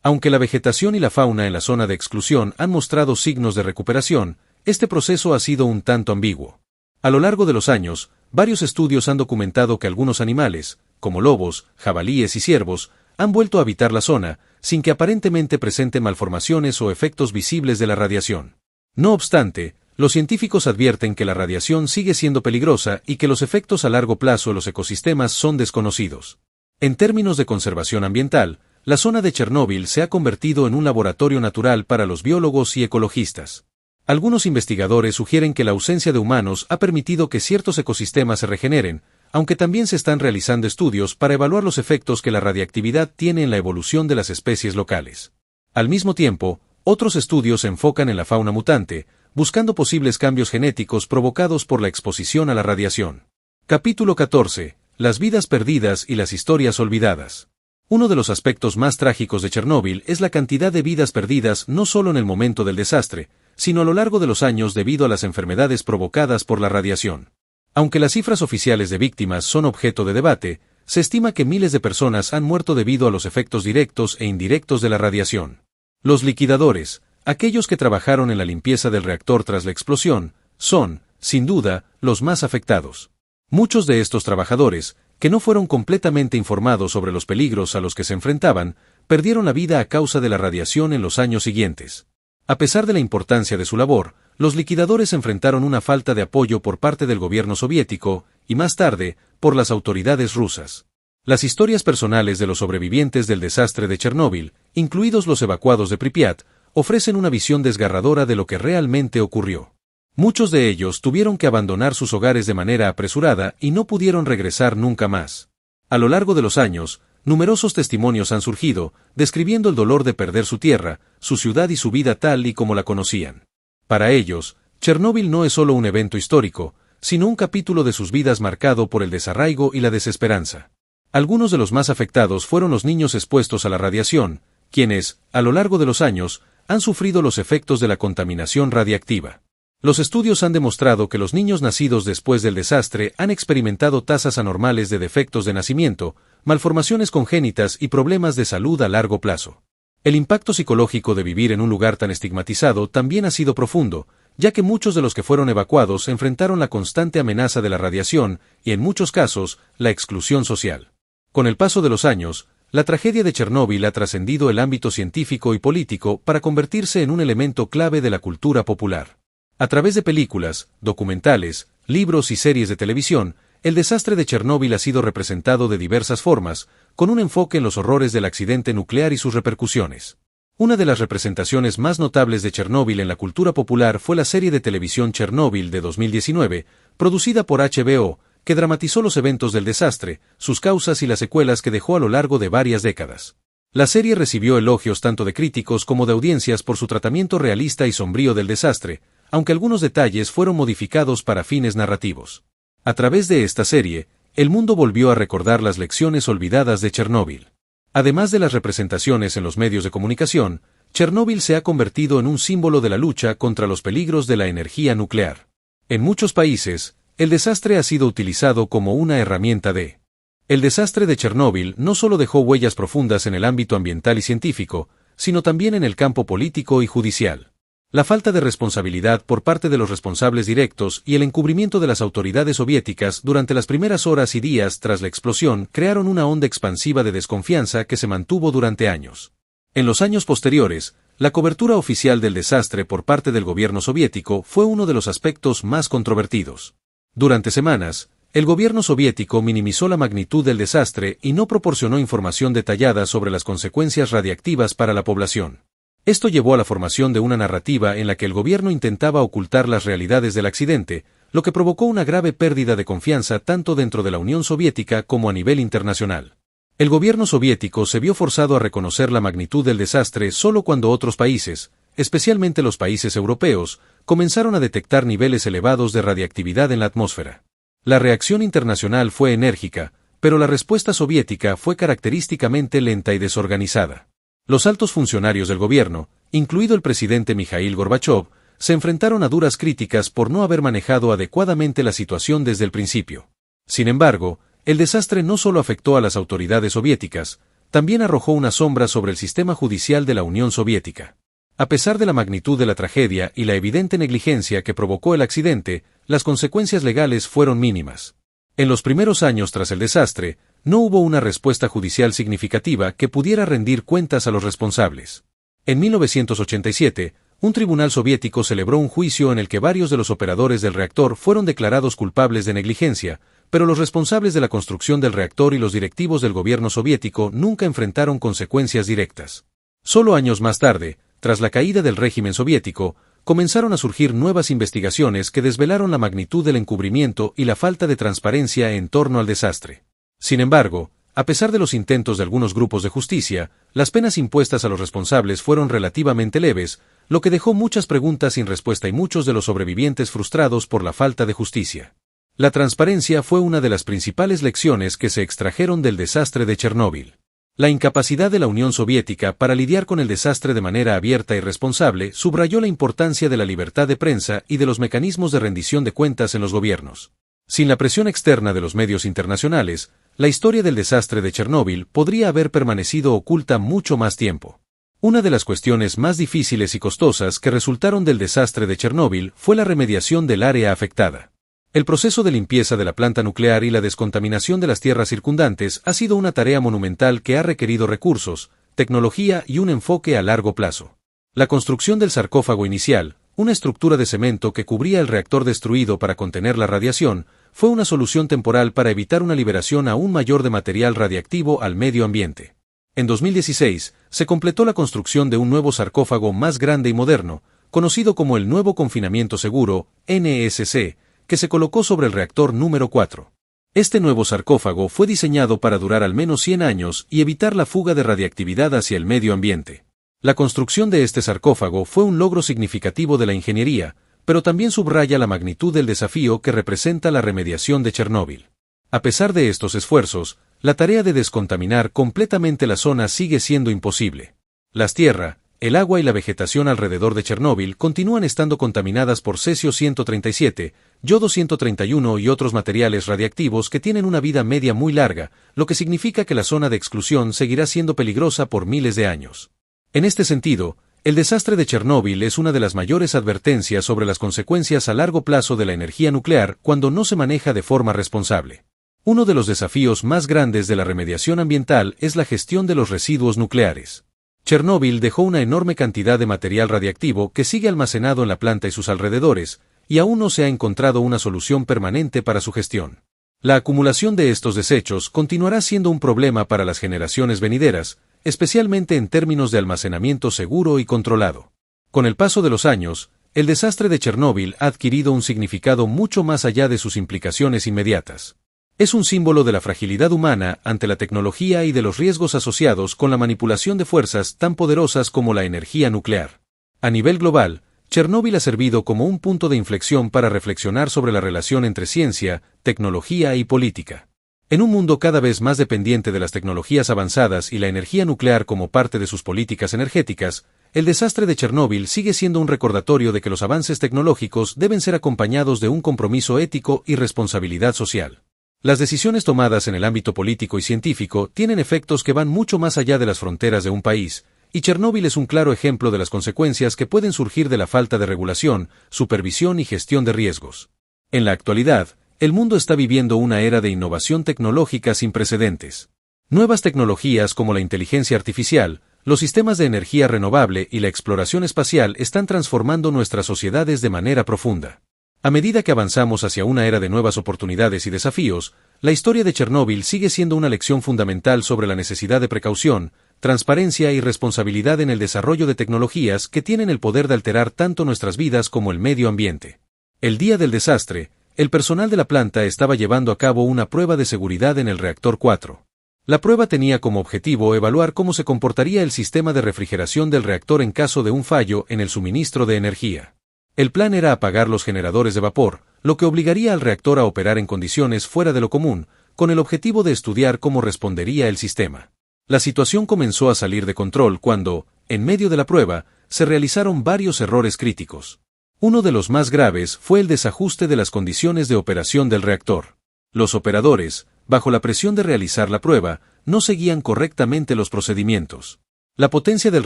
Aunque la vegetación y la fauna en la zona de exclusión han mostrado signos de recuperación, este proceso ha sido un tanto ambiguo. A lo largo de los años, varios estudios han documentado que algunos animales, como lobos, jabalíes y ciervos, han vuelto a habitar la zona, sin que aparentemente presenten malformaciones o efectos visibles de la radiación. No obstante, los científicos advierten que la radiación sigue siendo peligrosa y que los efectos a largo plazo en los ecosistemas son desconocidos. En términos de conservación ambiental, la zona de Chernóbil se ha convertido en un laboratorio natural para los biólogos y ecologistas. Algunos investigadores sugieren que la ausencia de humanos ha permitido que ciertos ecosistemas se regeneren, aunque también se están realizando estudios para evaluar los efectos que la radiactividad tiene en la evolución de las especies locales. Al mismo tiempo, otros estudios se enfocan en la fauna mutante, buscando posibles cambios genéticos provocados por la exposición a la radiación. Capítulo 14. Las vidas perdidas y las historias olvidadas. Uno de los aspectos más trágicos de Chernóbil es la cantidad de vidas perdidas no solo en el momento del desastre, sino a lo largo de los años debido a las enfermedades provocadas por la radiación. Aunque las cifras oficiales de víctimas son objeto de debate, se estima que miles de personas han muerto debido a los efectos directos e indirectos de la radiación. Los liquidadores, aquellos que trabajaron en la limpieza del reactor tras la explosión, son, sin duda, los más afectados. Muchos de estos trabajadores, que no fueron completamente informados sobre los peligros a los que se enfrentaban, perdieron la vida a causa de la radiación en los años siguientes. A pesar de la importancia de su labor, los liquidadores enfrentaron una falta de apoyo por parte del gobierno soviético, y más tarde, por las autoridades rusas. Las historias personales de los sobrevivientes del desastre de Chernóbil, incluidos los evacuados de Pripyat, ofrecen una visión desgarradora de lo que realmente ocurrió. Muchos de ellos tuvieron que abandonar sus hogares de manera apresurada y no pudieron regresar nunca más. A lo largo de los años, numerosos testimonios han surgido, describiendo el dolor de perder su tierra, su ciudad y su vida tal y como la conocían. Para ellos, Chernóbil no es solo un evento histórico, sino un capítulo de sus vidas marcado por el desarraigo y la desesperanza. Algunos de los más afectados fueron los niños expuestos a la radiación, quienes, a lo largo de los años, han sufrido los efectos de la contaminación radiactiva. Los estudios han demostrado que los niños nacidos después del desastre han experimentado tasas anormales de defectos de nacimiento, malformaciones congénitas y problemas de salud a largo plazo. El impacto psicológico de vivir en un lugar tan estigmatizado también ha sido profundo, ya que muchos de los que fueron evacuados enfrentaron la constante amenaza de la radiación y, en muchos casos, la exclusión social. Con el paso de los años, la tragedia de Chernóbil ha trascendido el ámbito científico y político para convertirse en un elemento clave de la cultura popular. A través de películas, documentales, libros y series de televisión, el desastre de Chernóbil ha sido representado de diversas formas, con un enfoque en los horrores del accidente nuclear y sus repercusiones. Una de las representaciones más notables de Chernóbil en la cultura popular fue la serie de televisión Chernóbil de 2019, producida por HBO, que dramatizó los eventos del desastre, sus causas y las secuelas que dejó a lo largo de varias décadas. La serie recibió elogios tanto de críticos como de audiencias por su tratamiento realista y sombrío del desastre, aunque algunos detalles fueron modificados para fines narrativos. A través de esta serie, el mundo volvió a recordar las lecciones olvidadas de Chernóbil. Además de las representaciones en los medios de comunicación, Chernóbil se ha convertido en un símbolo de la lucha contra los peligros de la energía nuclear. En muchos países, el desastre ha sido utilizado como una herramienta de. El desastre de Chernóbil no solo dejó huellas profundas en el ámbito ambiental y científico, sino también en el campo político y judicial. La falta de responsabilidad por parte de los responsables directos y el encubrimiento de las autoridades soviéticas durante las primeras horas y días tras la explosión crearon una onda expansiva de desconfianza que se mantuvo durante años. En los años posteriores, la cobertura oficial del desastre por parte del gobierno soviético fue uno de los aspectos más controvertidos. Durante semanas, el gobierno soviético minimizó la magnitud del desastre y no proporcionó información detallada sobre las consecuencias radiactivas para la población. Esto llevó a la formación de una narrativa en la que el gobierno intentaba ocultar las realidades del accidente, lo que provocó una grave pérdida de confianza tanto dentro de la Unión Soviética como a nivel internacional. El gobierno soviético se vio forzado a reconocer la magnitud del desastre solo cuando otros países, especialmente los países europeos, comenzaron a detectar niveles elevados de radiactividad en la atmósfera. La reacción internacional fue enérgica, pero la respuesta soviética fue característicamente lenta y desorganizada. Los altos funcionarios del gobierno, incluido el presidente Mikhail Gorbachov, se enfrentaron a duras críticas por no haber manejado adecuadamente la situación desde el principio. Sin embargo, el desastre no solo afectó a las autoridades soviéticas, también arrojó una sombra sobre el sistema judicial de la Unión Soviética. A pesar de la magnitud de la tragedia y la evidente negligencia que provocó el accidente, las consecuencias legales fueron mínimas. En los primeros años tras el desastre, no hubo una respuesta judicial significativa que pudiera rendir cuentas a los responsables. En 1987, un tribunal soviético celebró un juicio en el que varios de los operadores del reactor fueron declarados culpables de negligencia, pero los responsables de la construcción del reactor y los directivos del gobierno soviético nunca enfrentaron consecuencias directas. Solo años más tarde, tras la caída del régimen soviético, comenzaron a surgir nuevas investigaciones que desvelaron la magnitud del encubrimiento y la falta de transparencia en torno al desastre. Sin embargo, a pesar de los intentos de algunos grupos de justicia, las penas impuestas a los responsables fueron relativamente leves, lo que dejó muchas preguntas sin respuesta y muchos de los sobrevivientes frustrados por la falta de justicia. La transparencia fue una de las principales lecciones que se extrajeron del desastre de Chernóbil. La incapacidad de la Unión Soviética para lidiar con el desastre de manera abierta y responsable subrayó la importancia de la libertad de prensa y de los mecanismos de rendición de cuentas en los gobiernos. Sin la presión externa de los medios internacionales, la historia del desastre de Chernóbil podría haber permanecido oculta mucho más tiempo. Una de las cuestiones más difíciles y costosas que resultaron del desastre de Chernóbil fue la remediación del área afectada. El proceso de limpieza de la planta nuclear y la descontaminación de las tierras circundantes ha sido una tarea monumental que ha requerido recursos, tecnología y un enfoque a largo plazo. La construcción del sarcófago inicial, una estructura de cemento que cubría el reactor destruido para contener la radiación, fue una solución temporal para evitar una liberación aún mayor de material radiactivo al medio ambiente. En 2016, se completó la construcción de un nuevo sarcófago más grande y moderno, conocido como el Nuevo Confinamiento Seguro, NSC, que se colocó sobre el reactor número 4. Este nuevo sarcófago fue diseñado para durar al menos 100 años y evitar la fuga de radiactividad hacia el medio ambiente. La construcción de este sarcófago fue un logro significativo de la ingeniería, pero también subraya la magnitud del desafío que representa la remediación de Chernóbil. A pesar de estos esfuerzos, la tarea de descontaminar completamente la zona sigue siendo imposible. Las tierras, el agua y la vegetación alrededor de Chernóbil continúan estando contaminadas por cesio-137, yodo-131 y otros materiales radiactivos que tienen una vida media muy larga, lo que significa que la zona de exclusión seguirá siendo peligrosa por miles de años. En este sentido, el desastre de Chernóbil es una de las mayores advertencias sobre las consecuencias a largo plazo de la energía nuclear cuando no se maneja de forma responsable. Uno de los desafíos más grandes de la remediación ambiental es la gestión de los residuos nucleares. Chernóbil dejó una enorme cantidad de material radiactivo que sigue almacenado en la planta y sus alrededores, y aún no se ha encontrado una solución permanente para su gestión. La acumulación de estos desechos continuará siendo un problema para las generaciones venideras, especialmente en términos de almacenamiento seguro y controlado. Con el paso de los años, el desastre de Chernóbil ha adquirido un significado mucho más allá de sus implicaciones inmediatas. Es un símbolo de la fragilidad humana ante la tecnología y de los riesgos asociados con la manipulación de fuerzas tan poderosas como la energía nuclear. A nivel global, Chernóbil ha servido como un punto de inflexión para reflexionar sobre la relación entre ciencia, tecnología y política. En un mundo cada vez más dependiente de las tecnologías avanzadas y la energía nuclear como parte de sus políticas energéticas, el desastre de Chernóbil sigue siendo un recordatorio de que los avances tecnológicos deben ser acompañados de un compromiso ético y responsabilidad social. Las decisiones tomadas en el ámbito político y científico tienen efectos que van mucho más allá de las fronteras de un país, y Chernóbil es un claro ejemplo de las consecuencias que pueden surgir de la falta de regulación, supervisión y gestión de riesgos. En la actualidad, el mundo está viviendo una era de innovación tecnológica sin precedentes. Nuevas tecnologías como la inteligencia artificial, los sistemas de energía renovable y la exploración espacial están transformando nuestras sociedades de manera profunda. A medida que avanzamos hacia una era de nuevas oportunidades y desafíos, la historia de Chernóbil sigue siendo una lección fundamental sobre la necesidad de precaución, transparencia y responsabilidad en el desarrollo de tecnologías que tienen el poder de alterar tanto nuestras vidas como el medio ambiente. El día del desastre, el personal de la planta estaba llevando a cabo una prueba de seguridad en el reactor 4. La prueba tenía como objetivo evaluar cómo se comportaría el sistema de refrigeración del reactor en caso de un fallo en el suministro de energía. El plan era apagar los generadores de vapor, lo que obligaría al reactor a operar en condiciones fuera de lo común, con el objetivo de estudiar cómo respondería el sistema. La situación comenzó a salir de control cuando, en medio de la prueba, se realizaron varios errores críticos. Uno de los más graves fue el desajuste de las condiciones de operación del reactor. Los operadores, bajo la presión de realizar la prueba, no seguían correctamente los procedimientos. La potencia del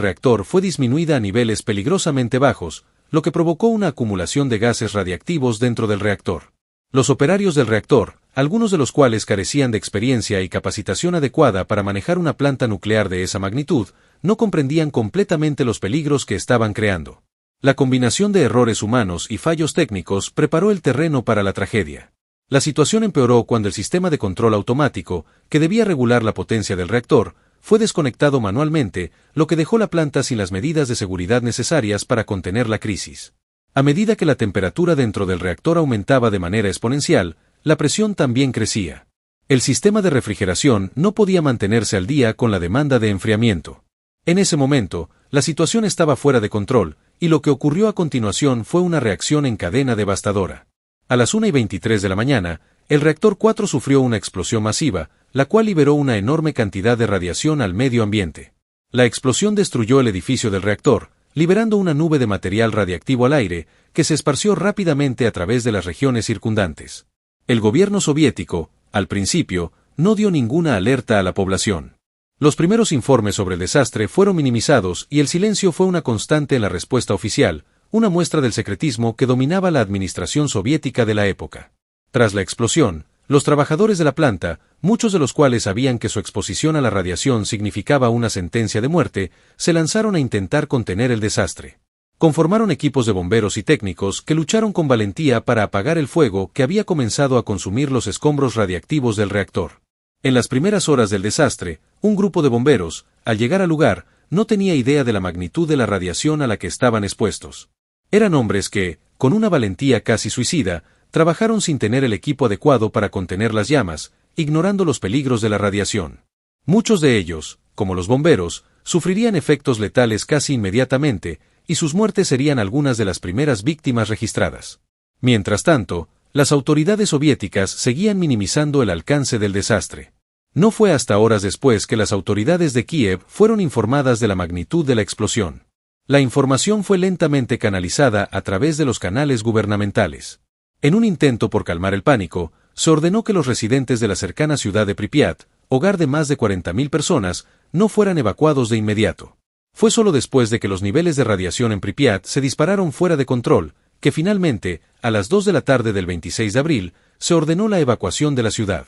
reactor fue disminuida a niveles peligrosamente bajos, lo que provocó una acumulación de gases radiactivos dentro del reactor. Los operarios del reactor, algunos de los cuales carecían de experiencia y capacitación adecuada para manejar una planta nuclear de esa magnitud, no comprendían completamente los peligros que estaban creando. La combinación de errores humanos y fallos técnicos preparó el terreno para la tragedia. La situación empeoró cuando el sistema de control automático, que debía regular la potencia del reactor, fue desconectado manualmente, lo que dejó la planta sin las medidas de seguridad necesarias para contener la crisis. A medida que la temperatura dentro del reactor aumentaba de manera exponencial, la presión también crecía. El sistema de refrigeración no podía mantenerse al día con la demanda de enfriamiento. En ese momento, La situación estaba fuera de control, y lo que ocurrió a continuación fue una reacción en cadena devastadora. A las 1:23 de la mañana, el reactor 4 sufrió una explosión masiva, la cual liberó una enorme cantidad de radiación al medio ambiente. La explosión destruyó el edificio del reactor, liberando una nube de material radiactivo al aire, que se esparció rápidamente a través de las regiones circundantes. El gobierno soviético, al principio, no dio ninguna alerta a la población. Los primeros informes sobre el desastre fueron minimizados y el silencio fue una constante en la respuesta oficial, una muestra del secretismo que dominaba la administración soviética de la época. Tras la explosión, los trabajadores de la planta, muchos de los cuales sabían que su exposición a la radiación significaba una sentencia de muerte, se lanzaron a intentar contener el desastre. Conformaron equipos de bomberos y técnicos que lucharon con valentía para apagar el fuego que había comenzado a consumir los escombros radiactivos del reactor. En las primeras horas del desastre, un grupo de bomberos, al llegar al lugar, no tenía idea de la magnitud de la radiación a la que estaban expuestos. Eran hombres que, con una valentía casi suicida, trabajaron sin tener el equipo adecuado para contener las llamas, ignorando los peligros de la radiación. Muchos de ellos, como los bomberos, sufrirían efectos letales casi inmediatamente, y sus muertes serían algunas de las primeras víctimas registradas. Mientras tanto, las autoridades soviéticas seguían minimizando el alcance del desastre. No fue hasta horas después que las autoridades de Kiev fueron informadas de la magnitud de la explosión. La información fue lentamente canalizada a través de los canales gubernamentales. En un intento por calmar el pánico, se ordenó que los residentes de la cercana ciudad de Pripyat, hogar de más de 40.000 personas, no fueran evacuados de inmediato. Fue solo después de que los niveles de radiación en Pripyat se dispararon fuera de control, que finalmente, a las 2 de la tarde del 26 de abril, se ordenó la evacuación de la ciudad.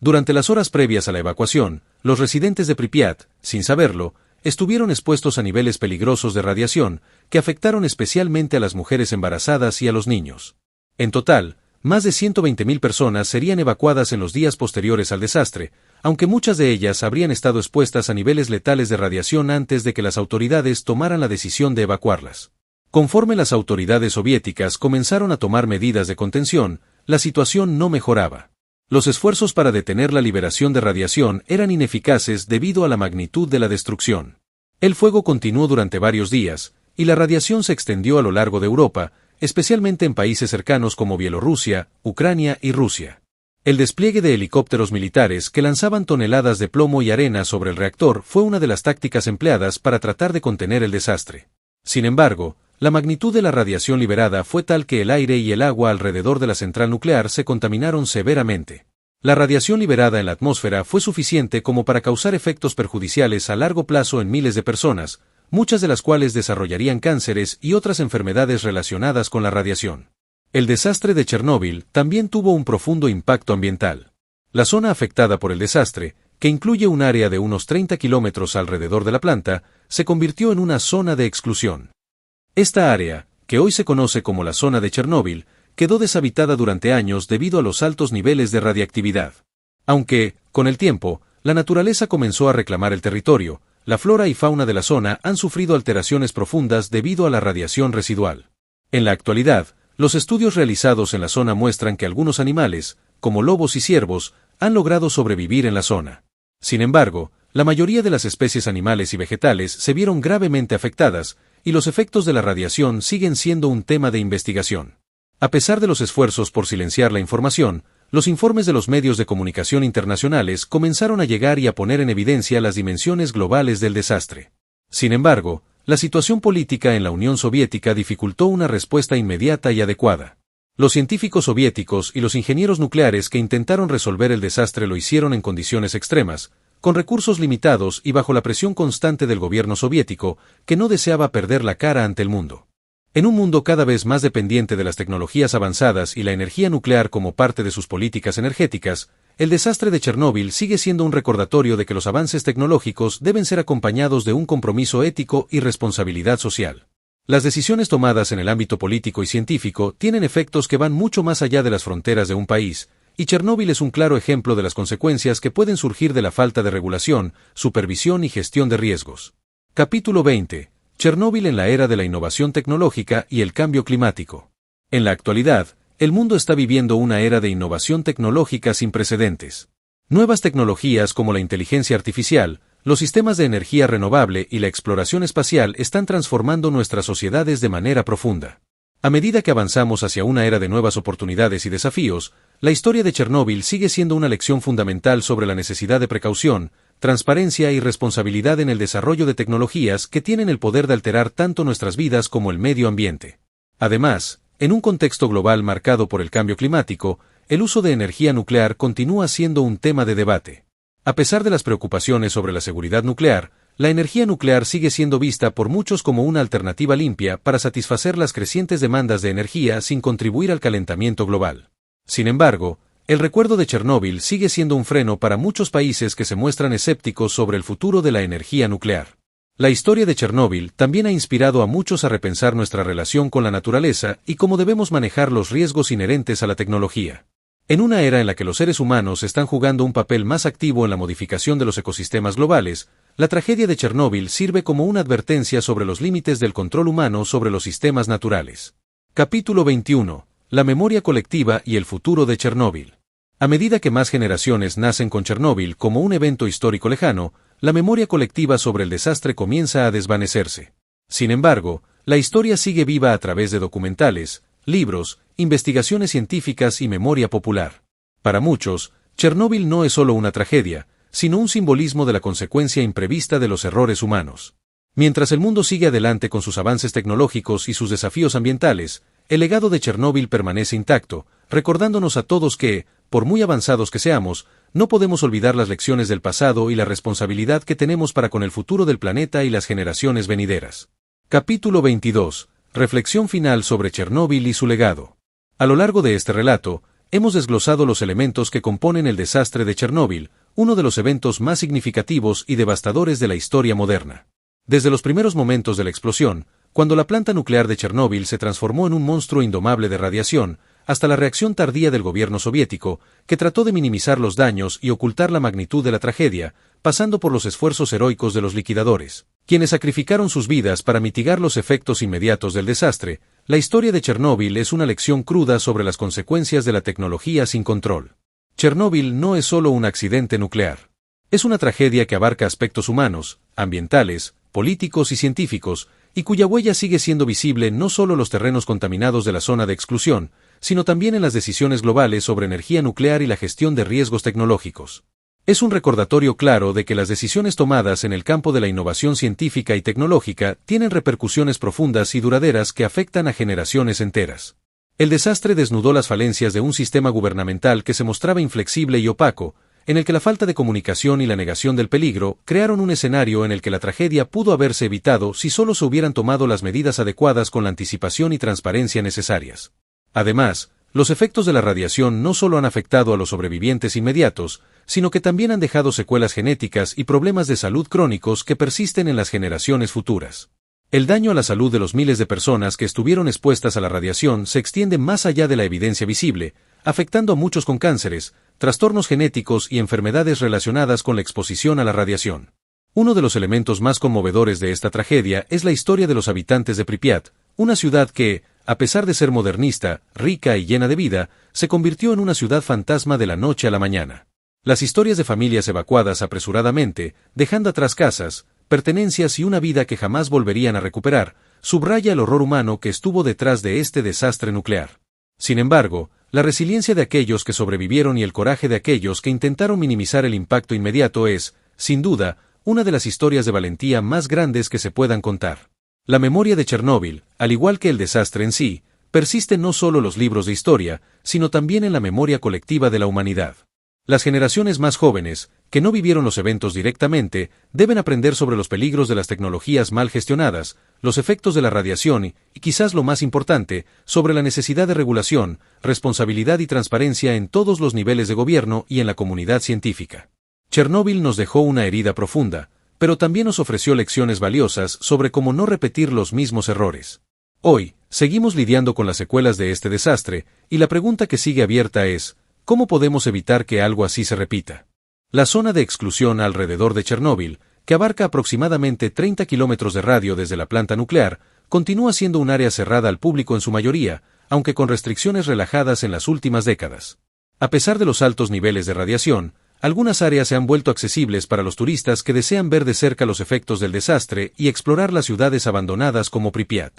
Durante las horas previas a la evacuación, los residentes de Pripyat, sin saberlo, estuvieron expuestos a niveles peligrosos de radiación, que afectaron especialmente a las mujeres embarazadas y a los niños. En total, más de 120.000 personas serían evacuadas en los días posteriores al desastre, aunque muchas de ellas habrían estado expuestas a niveles letales de radiación antes de que las autoridades tomaran la decisión de evacuarlas. Conforme las autoridades soviéticas comenzaron a tomar medidas de contención, la situación no mejoraba. Los esfuerzos para detener la liberación de radiación eran ineficaces debido a la magnitud de la destrucción. El fuego continuó durante varios días, y la radiación se extendió a lo largo de Europa, especialmente en países cercanos como Bielorrusia, Ucrania y Rusia. El despliegue de helicópteros militares que lanzaban toneladas de plomo y arena sobre el reactor fue una de las tácticas empleadas para tratar de contener el desastre. Sin embargo, la magnitud de la radiación liberada fue tal que el aire y el agua alrededor de la central nuclear se contaminaron severamente. La radiación liberada en la atmósfera fue suficiente como para causar efectos perjudiciales a largo plazo en miles de personas, muchas de las cuales desarrollarían cánceres y otras enfermedades relacionadas con la radiación. El desastre de Chernóbil también tuvo un profundo impacto ambiental. La zona afectada por el desastre, que incluye un área de unos 30 kilómetros alrededor de la planta, se convirtió en una zona de exclusión. Esta área, que hoy se conoce como la zona de Chernóbil, quedó deshabitada durante años debido a los altos niveles de radiactividad. Aunque, con el tiempo, la naturaleza comenzó a reclamar el territorio, la flora y fauna de la zona han sufrido alteraciones profundas debido a la radiación residual. En la actualidad, los estudios realizados en la zona muestran que algunos animales, como lobos y ciervos, han logrado sobrevivir en la zona. Sin embargo, la mayoría de las especies animales y vegetales se vieron gravemente afectadas, y los efectos de la radiación siguen siendo un tema de investigación. A pesar de los esfuerzos por silenciar la información, los informes de los medios de comunicación internacionales comenzaron a llegar y a poner en evidencia las dimensiones globales del desastre. Sin embargo, la situación política en la Unión Soviética dificultó una respuesta inmediata y adecuada. Los científicos soviéticos y los ingenieros nucleares que intentaron resolver el desastre lo hicieron en condiciones extremas, con recursos limitados y bajo la presión constante del gobierno soviético, que no deseaba perder la cara ante el mundo. En un mundo cada vez más dependiente de las tecnologías avanzadas y la energía nuclear como parte de sus políticas energéticas, el desastre de Chernóbil sigue siendo un recordatorio de que los avances tecnológicos deben ser acompañados de un compromiso ético y responsabilidad social. Las decisiones tomadas en el ámbito político y científico tienen efectos que van mucho más allá de las fronteras de un país, y Chernóbil es un claro ejemplo de las consecuencias que pueden surgir de la falta de regulación, supervisión y gestión de riesgos. Capítulo 20. Chernóbil en la era de la innovación tecnológica y el cambio climático. En la actualidad, el mundo está viviendo una era de innovación tecnológica sin precedentes. Nuevas tecnologías como la inteligencia artificial, Los sistemas de energía renovable y la exploración espacial están transformando nuestras sociedades de manera profunda. A medida que avanzamos hacia una era de nuevas oportunidades y desafíos, la historia de Chernóbil sigue siendo una lección fundamental sobre la necesidad de precaución, transparencia y responsabilidad en el desarrollo de tecnologías que tienen el poder de alterar tanto nuestras vidas como el medio ambiente. Además, en un contexto global marcado por el cambio climático, el uso de energía nuclear continúa siendo un tema de debate. A pesar de las preocupaciones sobre la seguridad nuclear, la energía nuclear sigue siendo vista por muchos como una alternativa limpia para satisfacer las crecientes demandas de energía sin contribuir al calentamiento global. Sin embargo, el recuerdo de Chernóbil sigue siendo un freno para muchos países que se muestran escépticos sobre el futuro de la energía nuclear. La historia de Chernóbil también ha inspirado a muchos a repensar nuestra relación con la naturaleza y cómo debemos manejar los riesgos inherentes a la tecnología. En una era en la que los seres humanos están jugando un papel más activo en la modificación de los ecosistemas globales, la tragedia de Chernóbil sirve como una advertencia sobre los límites del control humano sobre los sistemas naturales. Capítulo 21. La memoria colectiva y el futuro de Chernóbil. A medida que más generaciones nacen con Chernóbil como un evento histórico lejano, la memoria colectiva sobre el desastre comienza a desvanecerse. Sin embargo, la historia sigue viva a través de documentales, libros, investigaciones científicas y memoria popular. Para muchos, Chernóbil no es solo una tragedia, sino un simbolismo de la consecuencia imprevista de los errores humanos. Mientras el mundo sigue adelante con sus avances tecnológicos y sus desafíos ambientales, el legado de Chernóbil permanece intacto, recordándonos a todos que, por muy avanzados que seamos, no podemos olvidar las lecciones del pasado y la responsabilidad que tenemos para con el futuro del planeta y las generaciones venideras. Capítulo 22. Reflexión final sobre Chernóbil y su legado. A lo largo de este relato, hemos desglosado los elementos que componen el desastre de Chernóbil, uno de los eventos más significativos y devastadores de la historia moderna. Desde los primeros momentos de la explosión, cuando la planta nuclear de Chernóbil se transformó en un monstruo indomable de radiación, hasta la reacción tardía del gobierno soviético, que trató de minimizar los daños y ocultar la magnitud de la tragedia, pasando por los esfuerzos heroicos de los liquidadores, quienes sacrificaron sus vidas para mitigar los efectos inmediatos del desastre, la historia de Chernóbil es una lección cruda sobre las consecuencias de la tecnología sin control. Chernóbil no es solo un accidente nuclear. Es una tragedia que abarca aspectos humanos, ambientales, políticos y científicos, y cuya huella sigue siendo visible no solo en los terrenos contaminados de la zona de exclusión, sino también en las decisiones globales sobre energía nuclear y la gestión de riesgos tecnológicos. Es un recordatorio claro de que las decisiones tomadas en el campo de la innovación científica y tecnológica tienen repercusiones profundas y duraderas que afectan a generaciones enteras. El desastre desnudó las falencias de un sistema gubernamental que se mostraba inflexible y opaco, en el que la falta de comunicación y la negación del peligro crearon un escenario en el que la tragedia pudo haberse evitado si solo se hubieran tomado las medidas adecuadas con la anticipación y transparencia necesarias. Además, los efectos de la radiación no solo han afectado a los sobrevivientes inmediatos, sino que también han dejado secuelas genéticas y problemas de salud crónicos que persisten en las generaciones futuras. El daño a la salud de los miles de personas que estuvieron expuestas a la radiación se extiende más allá de la evidencia visible, afectando a muchos con cánceres, trastornos genéticos y enfermedades relacionadas con la exposición a la radiación. Uno de los elementos más conmovedores de esta tragedia es la historia de los habitantes de Pripyat, una ciudad que, a pesar de ser modernista, rica y llena de vida, se convirtió en una ciudad fantasma de la noche a la mañana. Las historias de familias evacuadas apresuradamente, dejando atrás casas, pertenencias y una vida que jamás volverían a recuperar, subraya el horror humano que estuvo detrás de este desastre nuclear. Sin embargo, la resiliencia de aquellos que sobrevivieron y el coraje de aquellos que intentaron minimizar el impacto inmediato es, sin duda, una de las historias de valentía más grandes que se puedan contar. La memoria de Chernóbil, al igual que el desastre en sí, persiste no solo en los libros de historia, sino también en la memoria colectiva de la humanidad. Las generaciones más jóvenes, que no vivieron los eventos directamente, deben aprender sobre los peligros de las tecnologías mal gestionadas, los efectos de la radiación y, quizás lo más importante, sobre la necesidad de regulación, responsabilidad y transparencia en todos los niveles de gobierno y en la comunidad científica. Chernóbil nos dejó una herida profunda, pero también nos ofreció lecciones valiosas sobre cómo no repetir los mismos errores. Hoy, seguimos lidiando con las secuelas de este desastre, y la pregunta que sigue abierta es, ¿cómo podemos evitar que algo así se repita? La zona de exclusión alrededor de Chernóbil, que abarca aproximadamente 30 kilómetros de radio desde la planta nuclear, continúa siendo un área cerrada al público en su mayoría, aunque con restricciones relajadas en las últimas décadas. A pesar de los altos niveles de radiación, algunas áreas se han vuelto accesibles para los turistas que desean ver de cerca los efectos del desastre y explorar las ciudades abandonadas como Pripyat.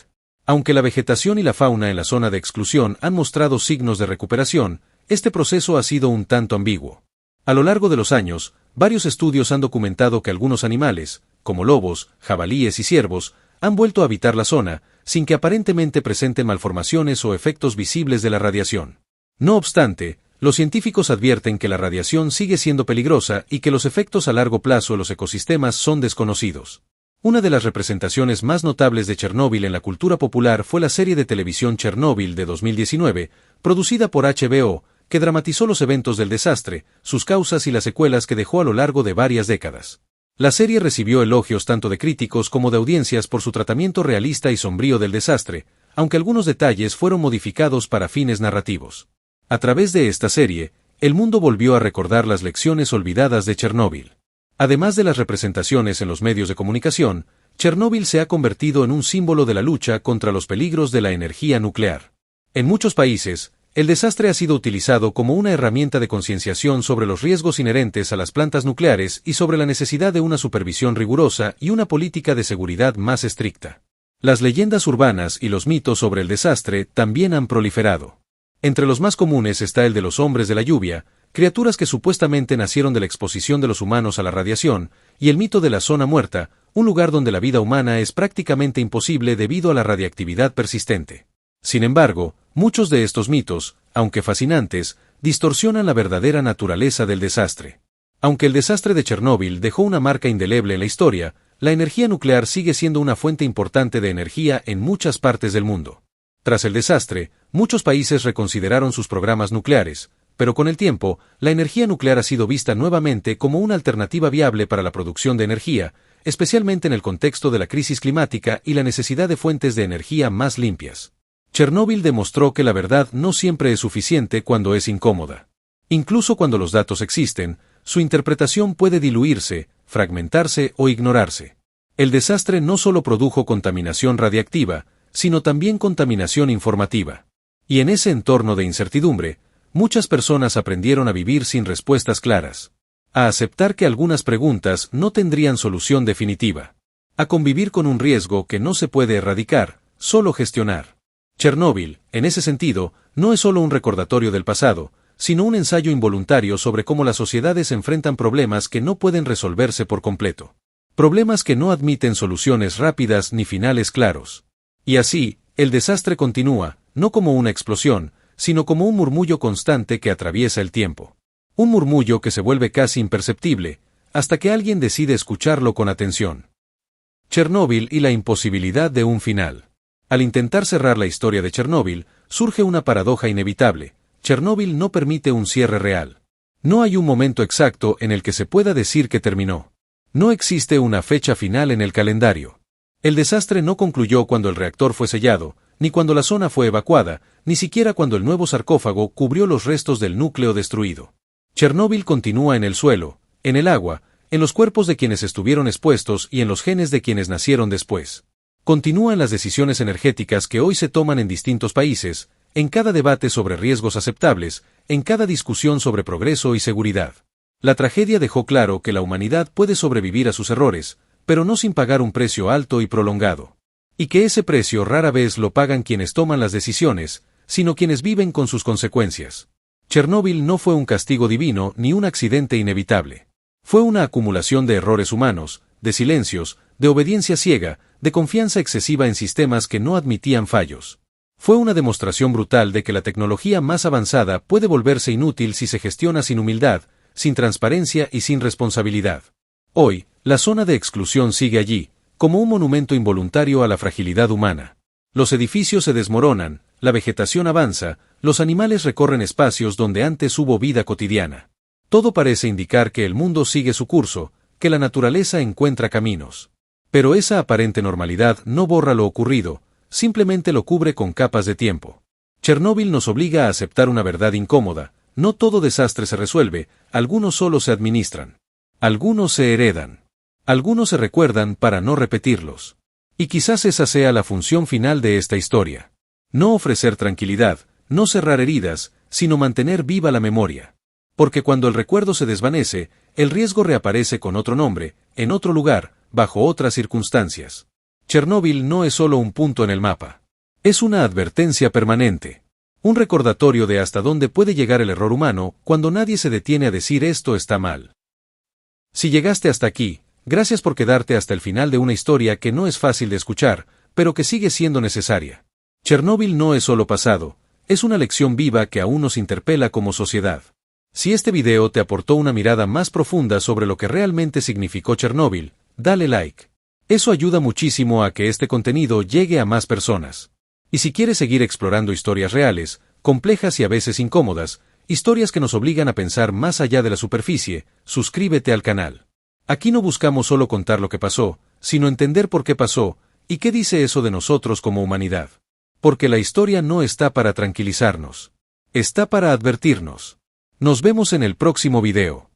Aunque la vegetación y la fauna en la zona de exclusión han mostrado signos de recuperación, este proceso ha sido un tanto ambiguo. A lo largo de los años, varios estudios han documentado que algunos animales, como lobos, jabalíes y ciervos, han vuelto a habitar la zona, sin que aparentemente presenten malformaciones o efectos visibles de la radiación. No obstante, los científicos advierten que la radiación sigue siendo peligrosa y que los efectos a largo plazo de los ecosistemas son desconocidos. Una de las representaciones más notables de Chernóbil en la cultura popular fue la serie de televisión Chernóbil de 2019, producida por HBO, que dramatizó los eventos del desastre, sus causas y las secuelas que dejó a lo largo de varias décadas. La serie recibió elogios tanto de críticos como de audiencias por su tratamiento realista y sombrío del desastre, aunque algunos detalles fueron modificados para fines narrativos. A través de esta serie, el mundo volvió a recordar las lecciones olvidadas de Chernóbil. Además de las representaciones en los medios de comunicación, Chernóbil se ha convertido en un símbolo de la lucha contra los peligros de la energía nuclear. En muchos países, el desastre ha sido utilizado como una herramienta de concienciación sobre los riesgos inherentes a las plantas nucleares y sobre la necesidad de una supervisión rigurosa y una política de seguridad más estricta. Las leyendas urbanas y los mitos sobre el desastre también han proliferado. Entre los más comunes está el de los hombres de la lluvia, criaturas que supuestamente nacieron de la exposición de los humanos a la radiación, y el mito de la zona muerta, un lugar donde la vida humana es prácticamente imposible debido a la radiactividad persistente. Sin embargo, muchos de estos mitos, aunque fascinantes, distorsionan la verdadera naturaleza del desastre. Aunque el desastre de Chernóbil dejó una marca indeleble en la historia, la energía nuclear sigue siendo una fuente importante de energía en muchas partes del mundo. Tras el desastre, muchos países reconsideraron sus programas nucleares, pero con el tiempo, la energía nuclear ha sido vista nuevamente como una alternativa viable para la producción de energía, especialmente en el contexto de la crisis climática y la necesidad de fuentes de energía más limpias. Chernóbil demostró que la verdad no siempre es suficiente cuando es incómoda. Incluso cuando los datos existen, su interpretación puede diluirse, fragmentarse o ignorarse. El desastre no solo produjo contaminación radiactiva, sino también contaminación informativa. Y en ese entorno de incertidumbre, muchas personas aprendieron a vivir sin respuestas claras, a aceptar que algunas preguntas no tendrían solución definitiva, a convivir con un riesgo que no se puede erradicar, solo gestionar. Chernóbil, en ese sentido, no es solo un recordatorio del pasado, sino un ensayo involuntario sobre cómo las sociedades enfrentan problemas que no pueden resolverse por completo. Problemas que no admiten soluciones rápidas ni finales claros. Y así, el desastre continúa, no como una explosión, sino como un murmullo constante que atraviesa el tiempo. Un murmullo que se vuelve casi imperceptible, hasta que alguien decide escucharlo con atención. Chernóbil y la imposibilidad de un final. Al intentar cerrar la historia de Chernóbil, surge una paradoja inevitable. Chernóbil no permite un cierre real. No hay un momento exacto en el que se pueda decir que terminó. No existe una fecha final en el calendario. El desastre no concluyó cuando el reactor fue sellado, ni cuando la zona fue evacuada, ni siquiera cuando el nuevo sarcófago cubrió los restos del núcleo destruido. Chernóbil continúa en el suelo, en el agua, en los cuerpos de quienes estuvieron expuestos y en los genes de quienes nacieron después. Continúa en las decisiones energéticas que hoy se toman en distintos países, en cada debate sobre riesgos aceptables, en cada discusión sobre progreso y seguridad. La tragedia dejó claro que la humanidad puede sobrevivir a sus errores, pero no sin pagar un precio alto y prolongado. Y que ese precio rara vez lo pagan quienes toman las decisiones, sino quienes viven con sus consecuencias. Chernóbil no fue un castigo divino ni un accidente inevitable. Fue una acumulación de errores humanos, de silencios, de obediencia ciega, de confianza excesiva en sistemas que no admitían fallos. Fue una demostración brutal de que la tecnología más avanzada puede volverse inútil si se gestiona sin humildad, sin transparencia y sin responsabilidad. Hoy, la zona de exclusión sigue allí, como un monumento involuntario a la fragilidad humana. Los edificios se desmoronan, la vegetación avanza, los animales recorren espacios donde antes hubo vida cotidiana. Todo parece indicar que el mundo sigue su curso, que la naturaleza encuentra caminos. Pero esa aparente normalidad no borra lo ocurrido, simplemente lo cubre con capas de tiempo. Chernóbil nos obliga a aceptar una verdad incómoda: no todo desastre se resuelve, algunos solo se administran. Algunos se heredan. Algunos se recuerdan para no repetirlos. Y quizás esa sea la función final de esta historia. No ofrecer tranquilidad, no cerrar heridas, sino mantener viva la memoria. Porque cuando el recuerdo se desvanece, el riesgo reaparece con otro nombre, en otro lugar, bajo otras circunstancias. Chernóbil no es solo un punto en el mapa. Es una advertencia permanente. Un recordatorio de hasta dónde puede llegar el error humano cuando nadie se detiene a decir esto está mal. Si llegaste hasta aquí, gracias por quedarte hasta el final de una historia que no es fácil de escuchar, pero que sigue siendo necesaria. Chernóbil no es solo pasado, es una lección viva que aún nos interpela como sociedad. Si este video te aportó una mirada más profunda sobre lo que realmente significó Chernóbil, dale like. Eso ayuda muchísimo a que este contenido llegue a más personas. Y si quieres seguir explorando historias reales, complejas y a veces incómodas, historias que nos obligan a pensar más allá de la superficie, suscríbete al canal. Aquí no buscamos solo contar lo que pasó, sino entender por qué pasó, y qué dice eso de nosotros como humanidad. Porque la historia no está para tranquilizarnos. Está para advertirnos. Nos vemos en el próximo video.